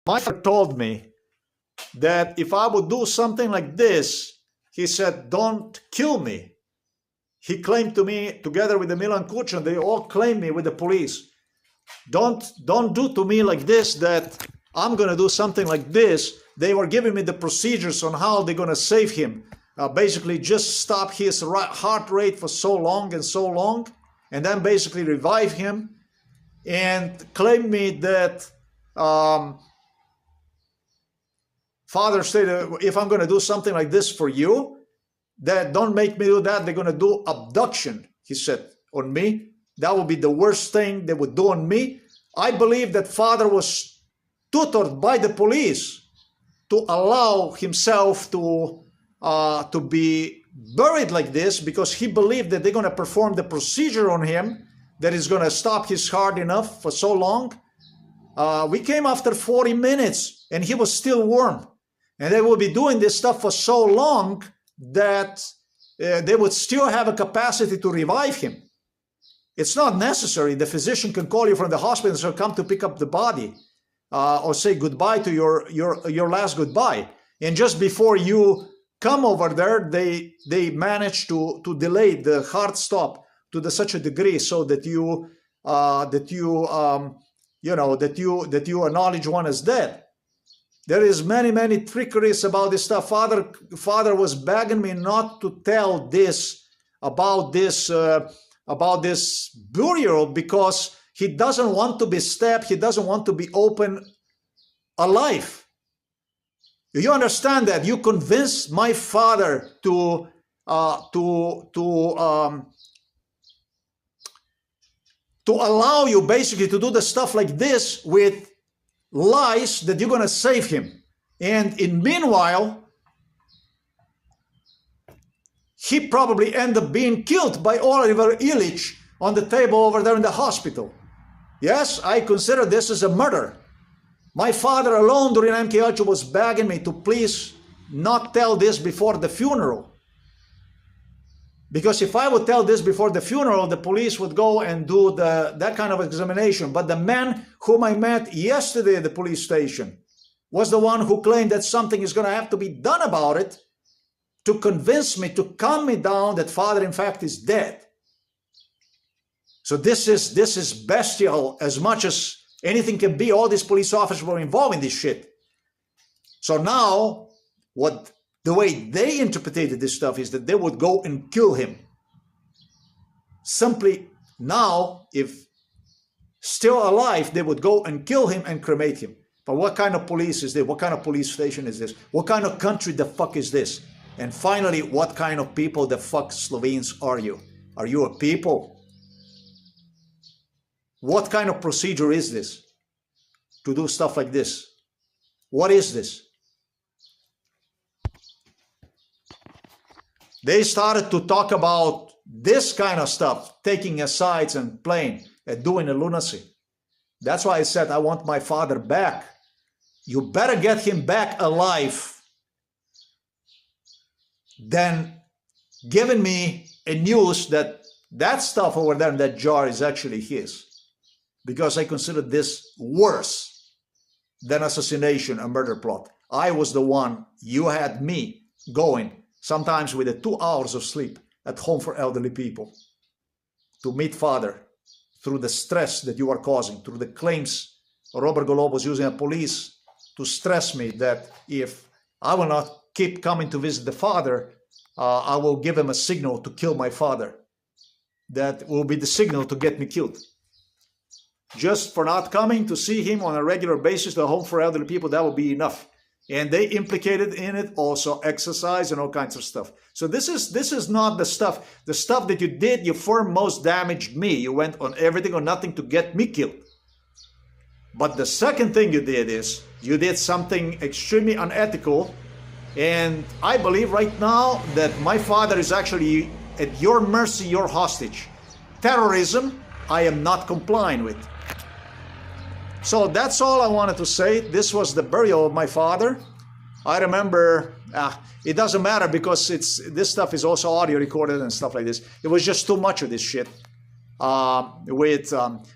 father told me that if I would do something like this, he said, don't kill me. He claimed to me, together with the Milan Kučan, they all claimed me with the police. Don't do to me like this, that I'm going to do something like this. They were giving me the procedures on how they're going to save him. Basically, just stop his heart rate for so long, and then basically revive him, and claim me that father stated, if I'm going to do something like this for you, that don't make me do that. They're going to do abduction, he said, on me. That would be the worst thing they would do on me. I believe that father was tutored by the police to allow himself to be buried like this, because he believed that they're going to perform the procedure on him that is going to stop his heart enough for so long We came after 40 minutes and he was still warm. And they would be doing this stuff for so long that they would still have a capacity to revive him. It's not necessary. The physician can call you from the hospital and say, come to pick up the body, or say goodbye to your last goodbye. And just before you come over there, they manage to delay the hard stop to such a degree so that you acknowledge one as dead. There is many trickeries about this stuff. Father was begging me not to tell this about this burial because he doesn't want to be stabbed. He doesn't want to be open alive. You understand that? You convinced my father to allow you basically to do the stuff like this with lies that you're going to save him. And in meanwhile, he probably ended up being killed by Oliver Illich on the table over there in the hospital. Yes, I consider this as a murder. My father alone during MKH was begging me to please not tell this before the funeral. Because if I would tell this before the funeral, the police would go and do that kind of examination. But the man whom I met yesterday at the police station was the one who claimed that something is going to have to be done about it to convince me, to calm me down that father in fact is dead. So this is bestial as much as anything can be. All these police officers were involved in this shit. So now, the way they interpreted this stuff is that they would go and kill him. Simply now, if still alive, they would go and kill him and cremate him. But what kind of police is this? What kind of police station is this? What kind of country the fuck is this? And finally, what kind of people the fuck Slovenes are you? Are you a people? What kind of procedure is this to do stuff like this? What is this? They started to talk about this kind of stuff, taking asides and playing and doing a lunacy. That's why I said I want my father back. You better get him back alive than giving me a news that stuff over there in that jar is actually his. Because I consider this worse than assassination, a murder plot. I was the one, you had me going, sometimes with 2 hours of sleep at home for elderly people, to meet father through the stress that you are causing, through the claims Robert Golob was using the police to stress me that if I will not keep coming to visit the father, I will give him a signal to kill my father. That will be the signal to get me killed. Just for not coming to see him on a regular basis, the home for elderly people, that will be enough. And they implicated in it also exercise and all kinds of stuff. So this is not the stuff that you did. You foremost damaged me. You went on everything or nothing to get me killed. But the second thing you did is you did something extremely unethical. And I believe right now that my father is actually at your mercy, your hostage. Terrorism, I am not complying with. So that's all I wanted to say. This was the burial of my father. I remember, it doesn't matter because this stuff is also audio recorded and stuff like this. It was just too much of this shit.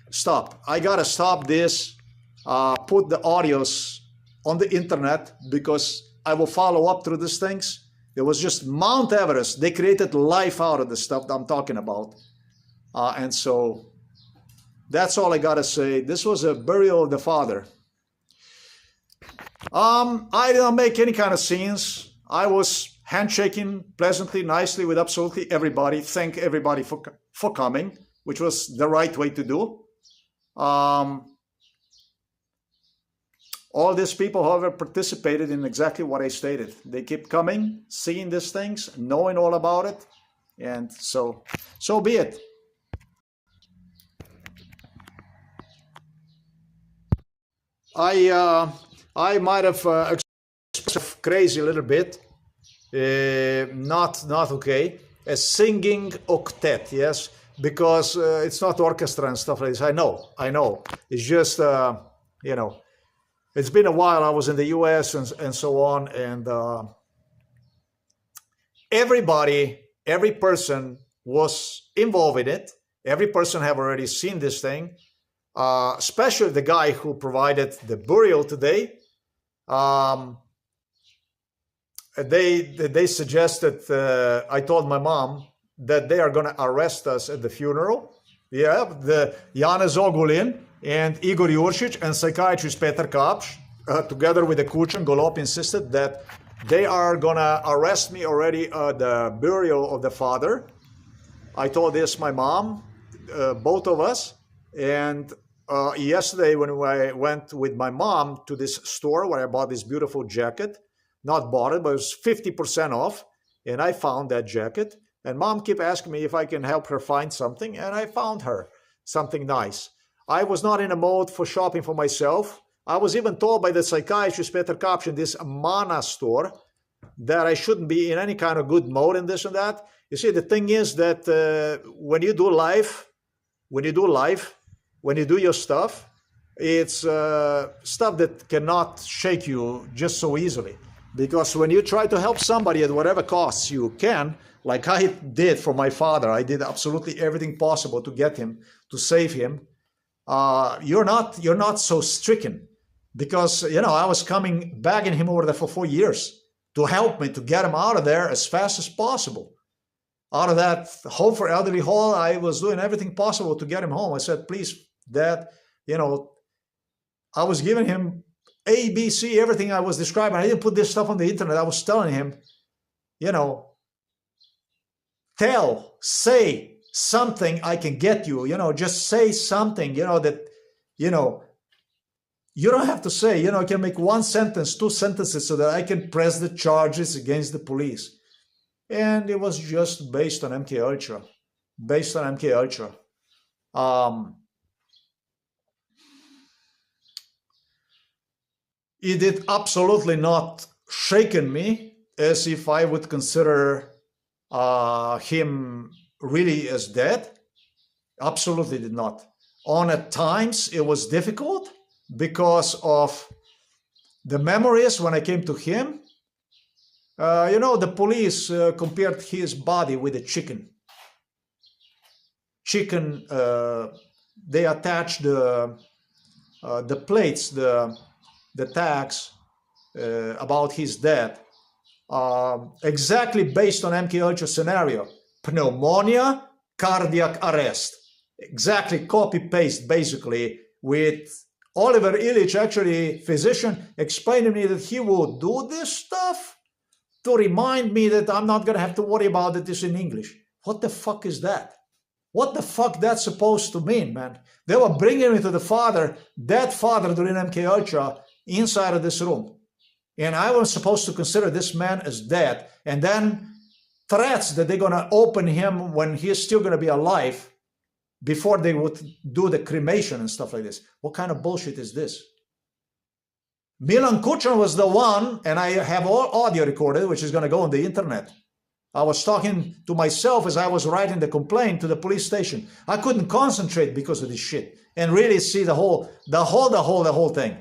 Stop. I gotta stop this, put the audios on the internet because I will follow up through these things. It was just Mount Everest. They created life out of the stuff that I'm talking about. And so that's all I gotta say. This was a burial of the father. I didn't make any kind of scenes. I was handshaking pleasantly, nicely with absolutely everybody. Thank everybody for coming, which was the right way to do. All these people, however, participated in exactly what I stated. They kept coming, seeing these things, knowing all about it, and so be it. I might have expressed crazy a little bit, not okay. A singing octet, yes, because it's not orchestra and stuff like this. I know. It's just you know, it's been a while. I was in the US and so on. And every person was involved in it. Every person have already seen this thing, especially the guy who provided the burial today. They suggested, I told my mom that they are going to arrest us at the funeral. Yeah, the Janez Ogulin and Igor Juršić and psychiatrist Petar Kapš, together with the Kučan, Golob insisted that they are going to arrest me already at the burial of the father. I told this my mom, both of us, and yesterday when I went with my mom to this store where I bought this beautiful jacket, not bought it, but it was 50% off, and I found that jacket. And mom kept asking me if I can help her find something, and I found her something nice. I was not in a mode for shopping for myself. I was even told by the psychiatrist Petar Kapš in this Mana store that I shouldn't be in any kind of good mode in this and that. You see, the thing is that when you do life, when you do your stuff, it's stuff that cannot shake you just so easily. Because when you try to help somebody at whatever costs you can, like I did for my father, I did absolutely everything possible to get him, to save him. You're not so stricken, because I was begging him over there for 4 years to help me to get him out of there as fast as possible. Out of that home for elderly hall, I was doing everything possible to get him home. I said, please, Dad, I was giving him A, B, C, everything I was describing. I didn't put this stuff on the internet. I was telling him, say something I can get you, just say something, that, you don't have to say, you can make one sentence, 2 sentences so that I can press the charges against the police. And it was just based on MK Ultra, It did absolutely not shaken me as if I would consider him really as dead. Absolutely did not. At times it was difficult because of the memories when I came to him. The police compared his body with a chicken. They attached the plates, the tags about his death, exactly based on MK Ultra scenario. Pneumonia, cardiac arrest. Exactly copy-paste, basically, with Oliver Illich, actually physician, explained to me that he will do this stuff to remind me that I'm not going to have to worry about this in English. What the fuck is that? What the fuck that's supposed to mean, man? They were bringing me to the dead father during MK Ultra inside of this room. And I was supposed to consider this man as dead. And then threats that they're going to open him when he's still going to be alive before they would do the cremation and stuff like this. What kind of bullshit is this? Milan Kučan was the one, and I have all audio recorded, which is going to go on the internet. I was talking to myself as I was writing the complaint to the police station. I couldn't concentrate because of this shit and really see the whole thing.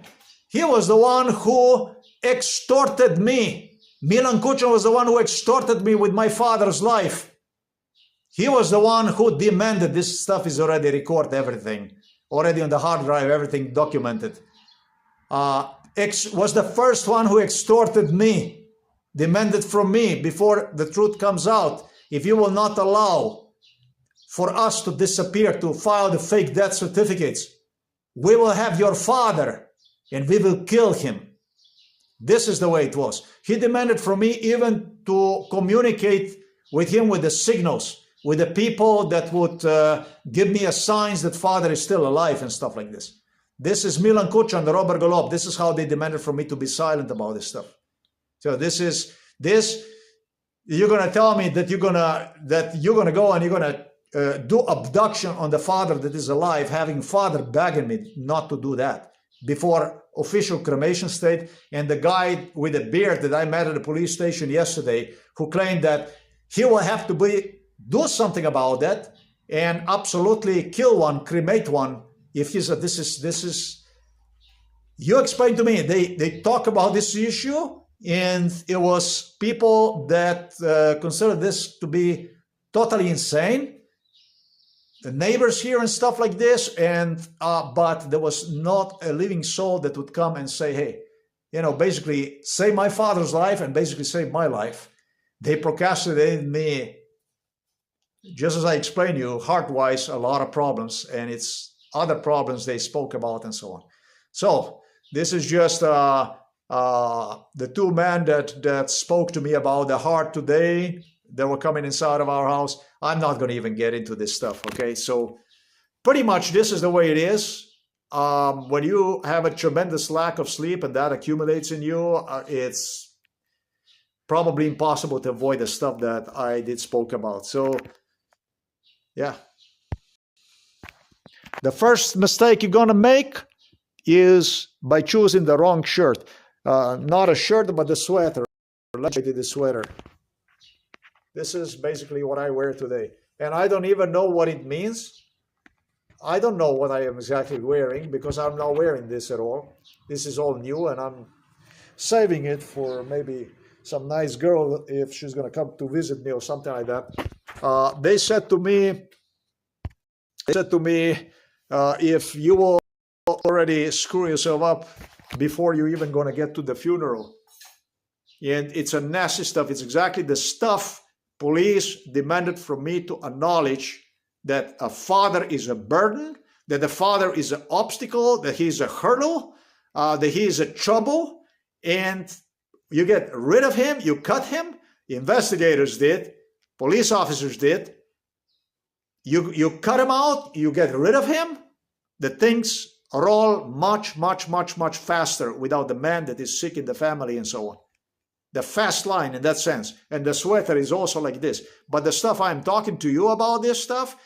He was the one who extorted me. Milan Kučan was the one who extorted me with my father's life. He was the one who demanded this stuff is already recorded, everything. Already on the hard drive, everything documented. Was the first one who extorted me, demanded from me before the truth comes out. If you will not allow for us to disappear, to file the fake death certificates, we will have your father and we will kill him. This is the way it was. He demanded from me even to communicate with him with the signals, with the people that would give me a signs that father is still alive and stuff like this. This is Milan Kučan, the Robert Golob. This is how they demanded from me to be silent about this stuff. So you're gonna tell me that you're gonna go and you're gonna do abduction on the father that is alive, having father begging me not to do that before official cremation state, and the guy with the beard that I met at the police station yesterday who claimed that he will have to do something about that and absolutely kill one, cremate one, if he said this is You explain to me, they talk about this issue, and it was people that consider this to be totally insane, the neighbors here and stuff like this, and but there was not a living soul that would come and say, hey, you know, basically save my father's life and basically save my life. They procrastinated me, just as I explained you, heart-wise, a lot of problems, and it's other problems they spoke about and so on. So this is just the two men that spoke to me about the heart today. They were coming inside of our house. I'm not going to even get into this stuff, okay? So pretty much this is the way it is. When you have a tremendous lack of sleep and that accumulates in you, it's probably impossible to avoid the stuff that I did spoke about. So, yeah. The first mistake you're going to make is by choosing the wrong shirt. Not a shirt, but the sweater. Let's do the sweater. This is basically what I wear today. And I don't even know what it means. I don't know what I am exactly wearing because I'm not wearing this at all. This is all new, and I'm saving it for maybe some nice girl if she's going to come to visit me or something like that. They said to me, if you will already screw yourself up before you're even going to get to the funeral. And it's a nasty stuff. It's exactly the stuff police demanded from me to acknowledge that a father is a burden, that the father is an obstacle, that he's a hurdle, that he is a trouble, and you get rid of him, you cut him. Investigators did, police officers did. You cut him out, you get rid of him. The things are all much faster without the man that is sick in the family and so on. The fast line in that sense. And the sweater is also like this. But the stuff I'm talking to you about, this stuff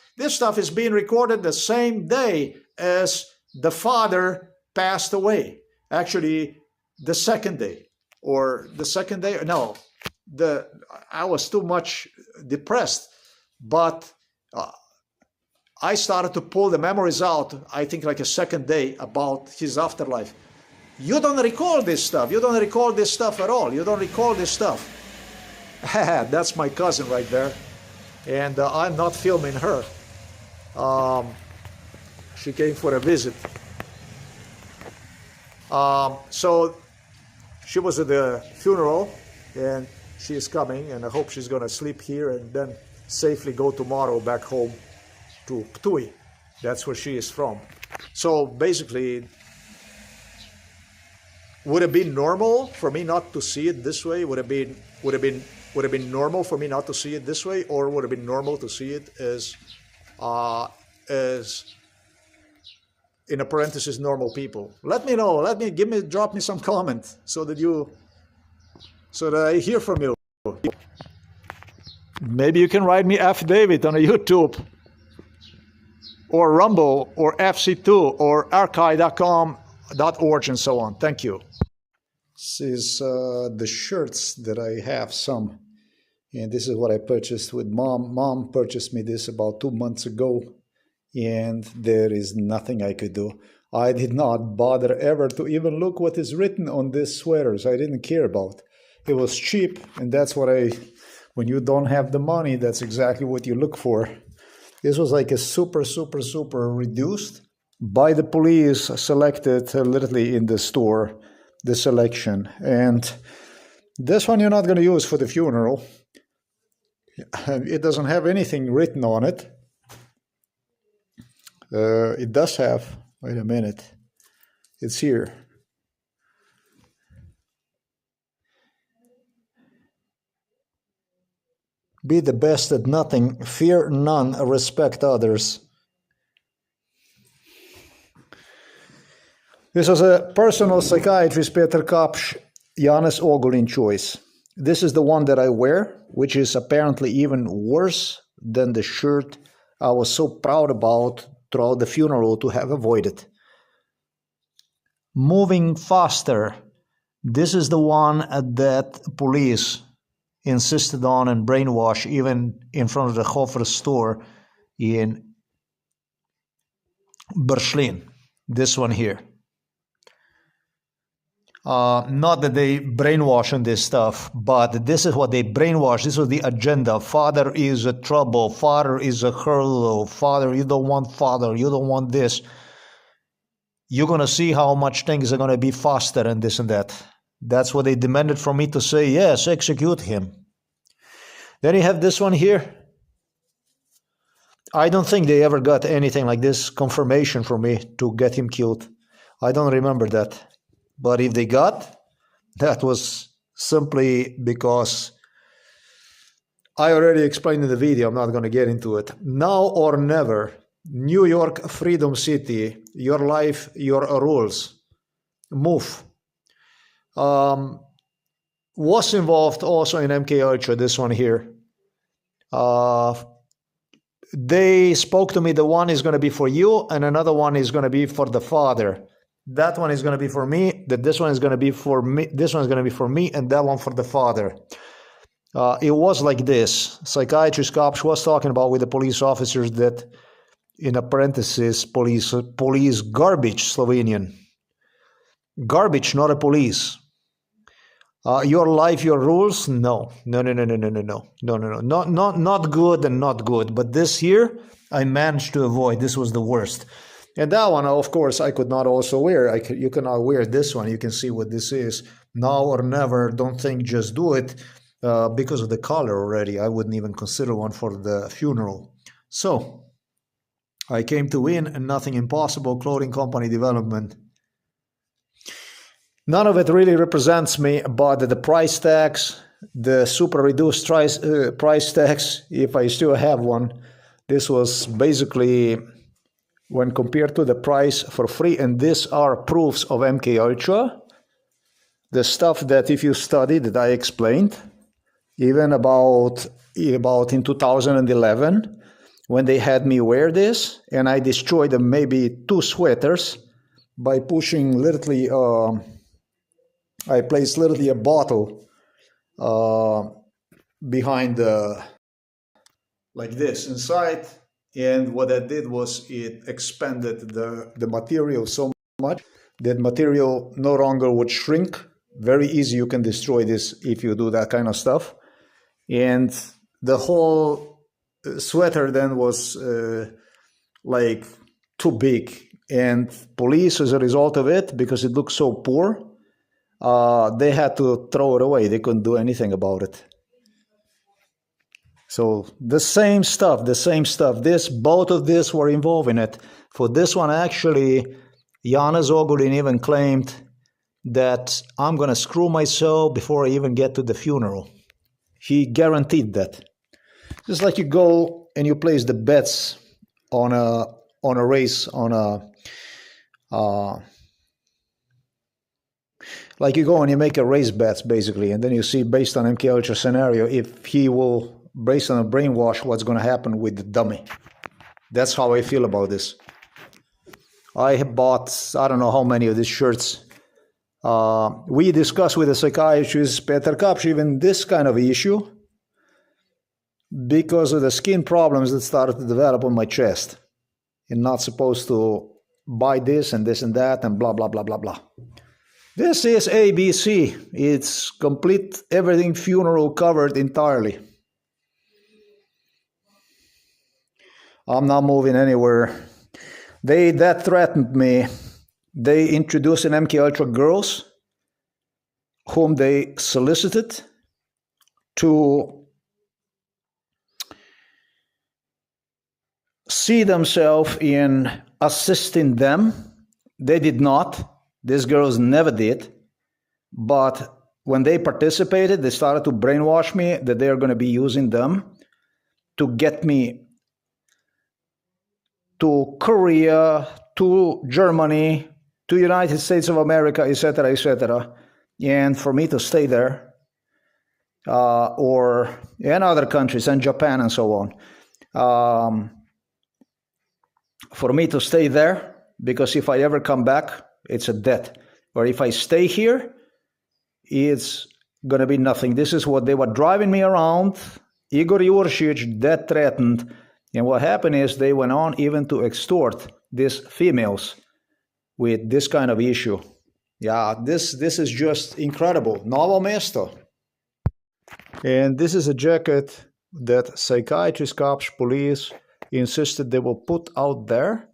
is being recorded the same day as the father passed away. Actually, the second day. No, I was too much depressed. But I started to pull the memories out, I think like a second day, about his afterlife. You don't recall this stuff. You don't recall this stuff at all. You don't recall this stuff. That's my cousin right there. And I'm not filming her. She came for a visit. So she was at the funeral, and she is coming, and I hope she's going to sleep here and then safely go tomorrow back home to Ptui. That's where she is from. So basically, would it be normal for me not to see it this way? Would it be normal for me not to see it this way, or would it be normal to see it as in a parenthesis normal people? Let me know. Drop me some comment so that I hear from you. Maybe you can write me affidavit on a YouTube, or Rumble, or FC2, or archive.com.org, and so on. Thank you. This is the shirts that I have, some. And this is what I purchased with Mom. Mom purchased me this about 2 months ago, and there is nothing I could do. I did not bother ever to even look what is written on these sweaters. I didn't care about. It was cheap, and that's what when you don't have the money, that's exactly what you look for. This was like a super reduced by the police, selected literally in the store, the selection. And this one you're not going to use for the funeral. It doesn't have anything written on it. It does have, wait a minute, it's here. Be the best at nothing, fear none, respect others. This was a personal psychiatrist, Peter Kapsch, Janis Ogulin choice. This is the one that I wear, which is apparently even worse than the shirt I was so proud about throughout the funeral to have avoided. Moving faster. This is the one that police insisted on and brainwashed even in front of the Hofer store in Berlin. This one here. Not that they brainwash on this stuff, but this is what they brainwash. This was the agenda. Father is a trouble. Father is a hurdle. Father, you don't want father. You don't want this. You're going to see how much things are going to be faster and this and that. That's what they demanded from me to say, yes, execute him. Then you have this one here. I don't think they ever got anything like this confirmation from me to get him killed. I don't remember that. But if they got, that was simply because I already explained in the video. I'm not going to get into it. Now or never. New York, Freedom City. Your life, your rules. Move. Was involved also in MK Ultra, this one here. They spoke to me, the one is going to be for you and another one is going to be for the father. That one is going to be for me, this one is going to be for me, this one is going to be for me, and that one for the father. It was like this. Psychiatrist cops was talking about with the police officers that, in a parenthesis, police garbage, Slovenian. Garbage, not a police. Your life, your rules? No. Not good and not good. But this year, I managed to avoid. This was the worst. And that one, of course, I could not also wear. You cannot wear this one. You can see what this is. Now or never. Don't think, just do it. Because of the color already, I wouldn't even consider one for the funeral. So, I came to win and nothing impossible. Clothing company development. None of it really represents me, but the price tags, the super reduced price tags, if I still have one, this was basically when compared to the price for free, and these are proofs of MK Ultra, the stuff that if you study that I explained, even about in 2011, when they had me wear this, and I destroyed maybe 2 sweaters by pushing literally. I placed literally a bottle behind like this inside, and what that did was it expanded the material so much that material no longer would shrink. Very easy, you can destroy this if you do that kind of stuff. And the whole sweater then was like too big, and police, as a result of it, because it looked so poor, they had to throw it away. They couldn't do anything about it. So the same stuff. Both of this were involved in it. For this one, actually, Janez Ogulin even claimed that I'm going to screw myself before I even get to the funeral. He guaranteed that. Just like you go and you place the bets on a race, like you go and you make a race bets, basically, and then you see, based on MK Ultra scenario, if he will, based on a brainwash, what's going to happen with the dummy. That's how I feel about this. I have bought, I don't know how many of these shirts. We discussed with the psychiatrist, Peter Kapsch, even this kind of issue, because of the skin problems that started to develop on my chest. You're not supposed to buy this and that and blah, blah, blah, blah, blah. This is ABC. It's complete, everything funeral covered entirely. I'm not moving anywhere. That threatened me. They introduced an MK Ultra girls whom they solicited to see themselves in assisting them. They did not. These girls never did. But when they participated, they started to brainwash me that they are going to be using them to get me to Korea, to Germany, to United States of America, etc., and for me to stay there, or in other countries, and Japan and so on. For me to stay there, because if I ever come back, it's a debt. Or if I stay here, it's going to be nothing. This is what they were driving me around. Igor Juršić, that threatened. And what happened is they went on even to extort these females with this kind of issue. Yeah, this is just incredible. Novo mesto. And this is a jacket that psychiatrists, cops, police insisted they will put out there,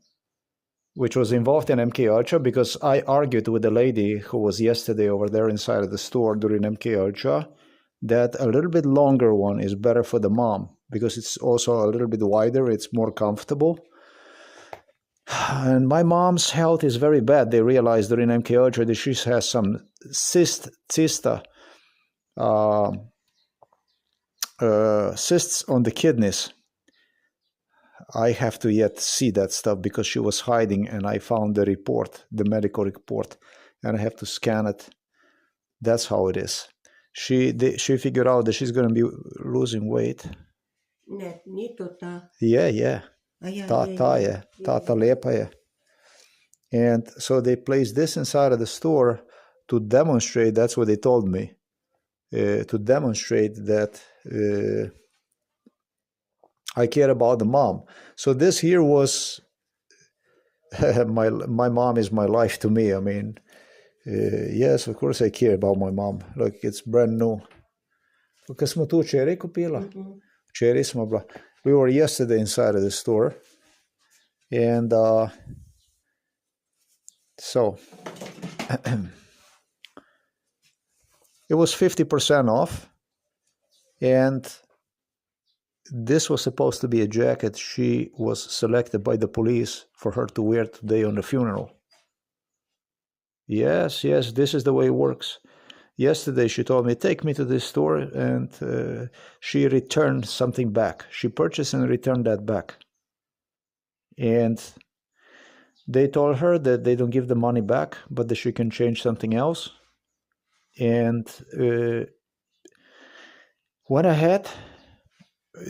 which was involved in MK Ultra, because I argued with the lady who was yesterday over there inside of the store during MK Ultra that a little bit longer one is better for the mom because it's also a little bit wider, it's more comfortable. And my mom's health is very bad. They realized during MK Ultra that she has some cysts on the kidneys. I have to yet see that stuff because she was hiding, and I found the report, the medical report, and I have to scan it. That's how it is. She figured out that she's going to be losing weight. Ne, ni to ta. Yeah. Tata lepa je. And so they placed this inside of the store to demonstrate, that's what they told me, to demonstrate that I care about the mom. So this here was, my mom is my life to me. I mean, yes, of course I care about my mom. Look, it's brand new. Kad smo tu včeraj kupila? Včeraj smo bila. We were yesterday inside of the store. And so it was 50% off, and this was supposed to be a jacket she was selected by the police for her to wear today on the funeral. Yes, this is the way it works. Yesterday she told me, take me to this store, and she returned something back. She purchased and returned that back. And they told her that they don't give the money back, but that she can change something else. And went ahead,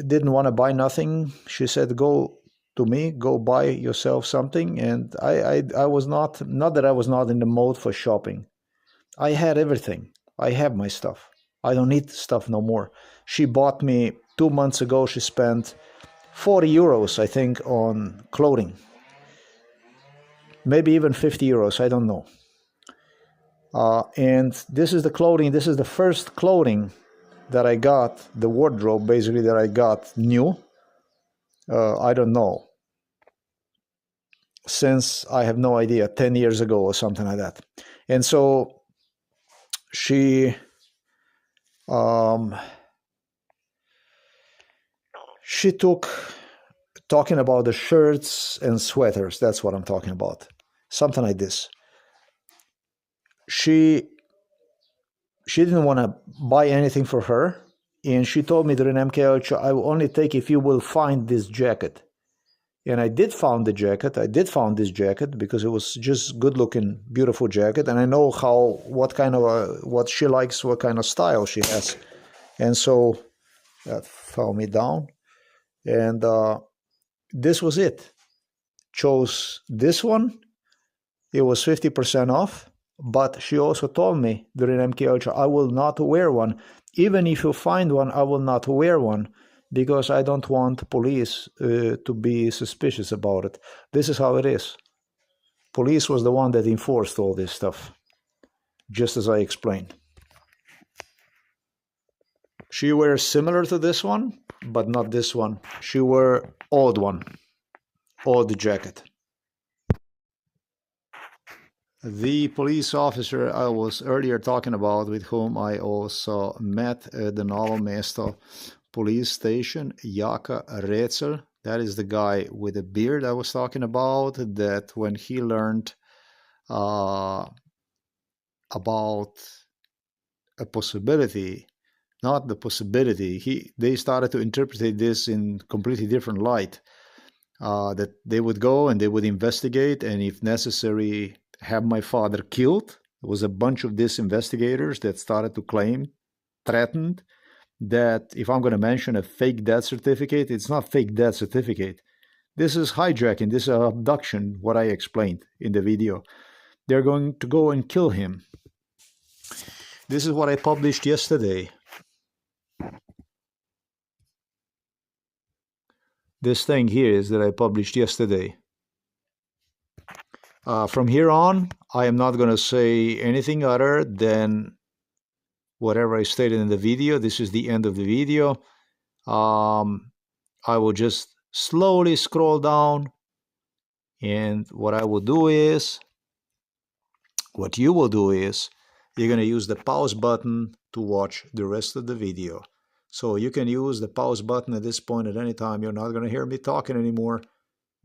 didn't want to buy nothing. She said, go to me, go buy yourself something. And I was not that I was not in the mode for shopping. I had everything. I have my stuff. I don't need stuff no more. She bought me 2 months ago, she spent 40 euros, I think, on clothing. Maybe even 50 euros, I don't know. And this is the clothing, this is the first clothing that I got, the wardrobe basically that I got new. I don't know. Since I have no idea, 10 years ago or something like that. And so she took, talking about the shirts and sweaters, that's what I'm talking about. Something like this. She didn't want to buy anything for her, and she told me during MK Ultra, I will only take if you will find this jacket. And I did find the jacket. I did find this jacket because it was just good looking, beautiful jacket. And I know what kind of, what she likes, what kind of style she has. And so that fell me down. And this was it. Chose this one. It was 50% off. But she also told me during MK Ultra, I will not wear one. Even if you find one, I will not wear one. Because I don't want police to be suspicious about it. This is how it is. Police was the one that enforced all this stuff, just as I explained. She wears similar to this one, but not this one. She wear old one, old jacket. The police officer I was earlier talking about, with whom I also met at the Novo Mesto police station, Jaka Rezel, that is the guy with the beard I was talking about, that when he learned about a possibility, not the possibility, they started to interpret this in completely different light, that they would go and they would investigate, and if necessary, have my father killed. There was a bunch of these investigators that started to claim, threatened, that if I'm going to mention a fake death certificate, it's not fake death certificate. This is hijacking, this is abduction, what I explained in the video. They're going to go and kill him. This is what I published yesterday. This thing here is that I published yesterday. From here on, I am not going to say anything other than whatever I stated in the video. This is the end of the video. I will just slowly scroll down, and what you will do is you're going to use the pause button to watch the rest of the video. So you can use the pause button at this point at any time. You're not going to hear me talking anymore,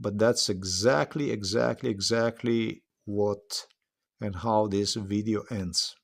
but that's exactly what and how this video ends.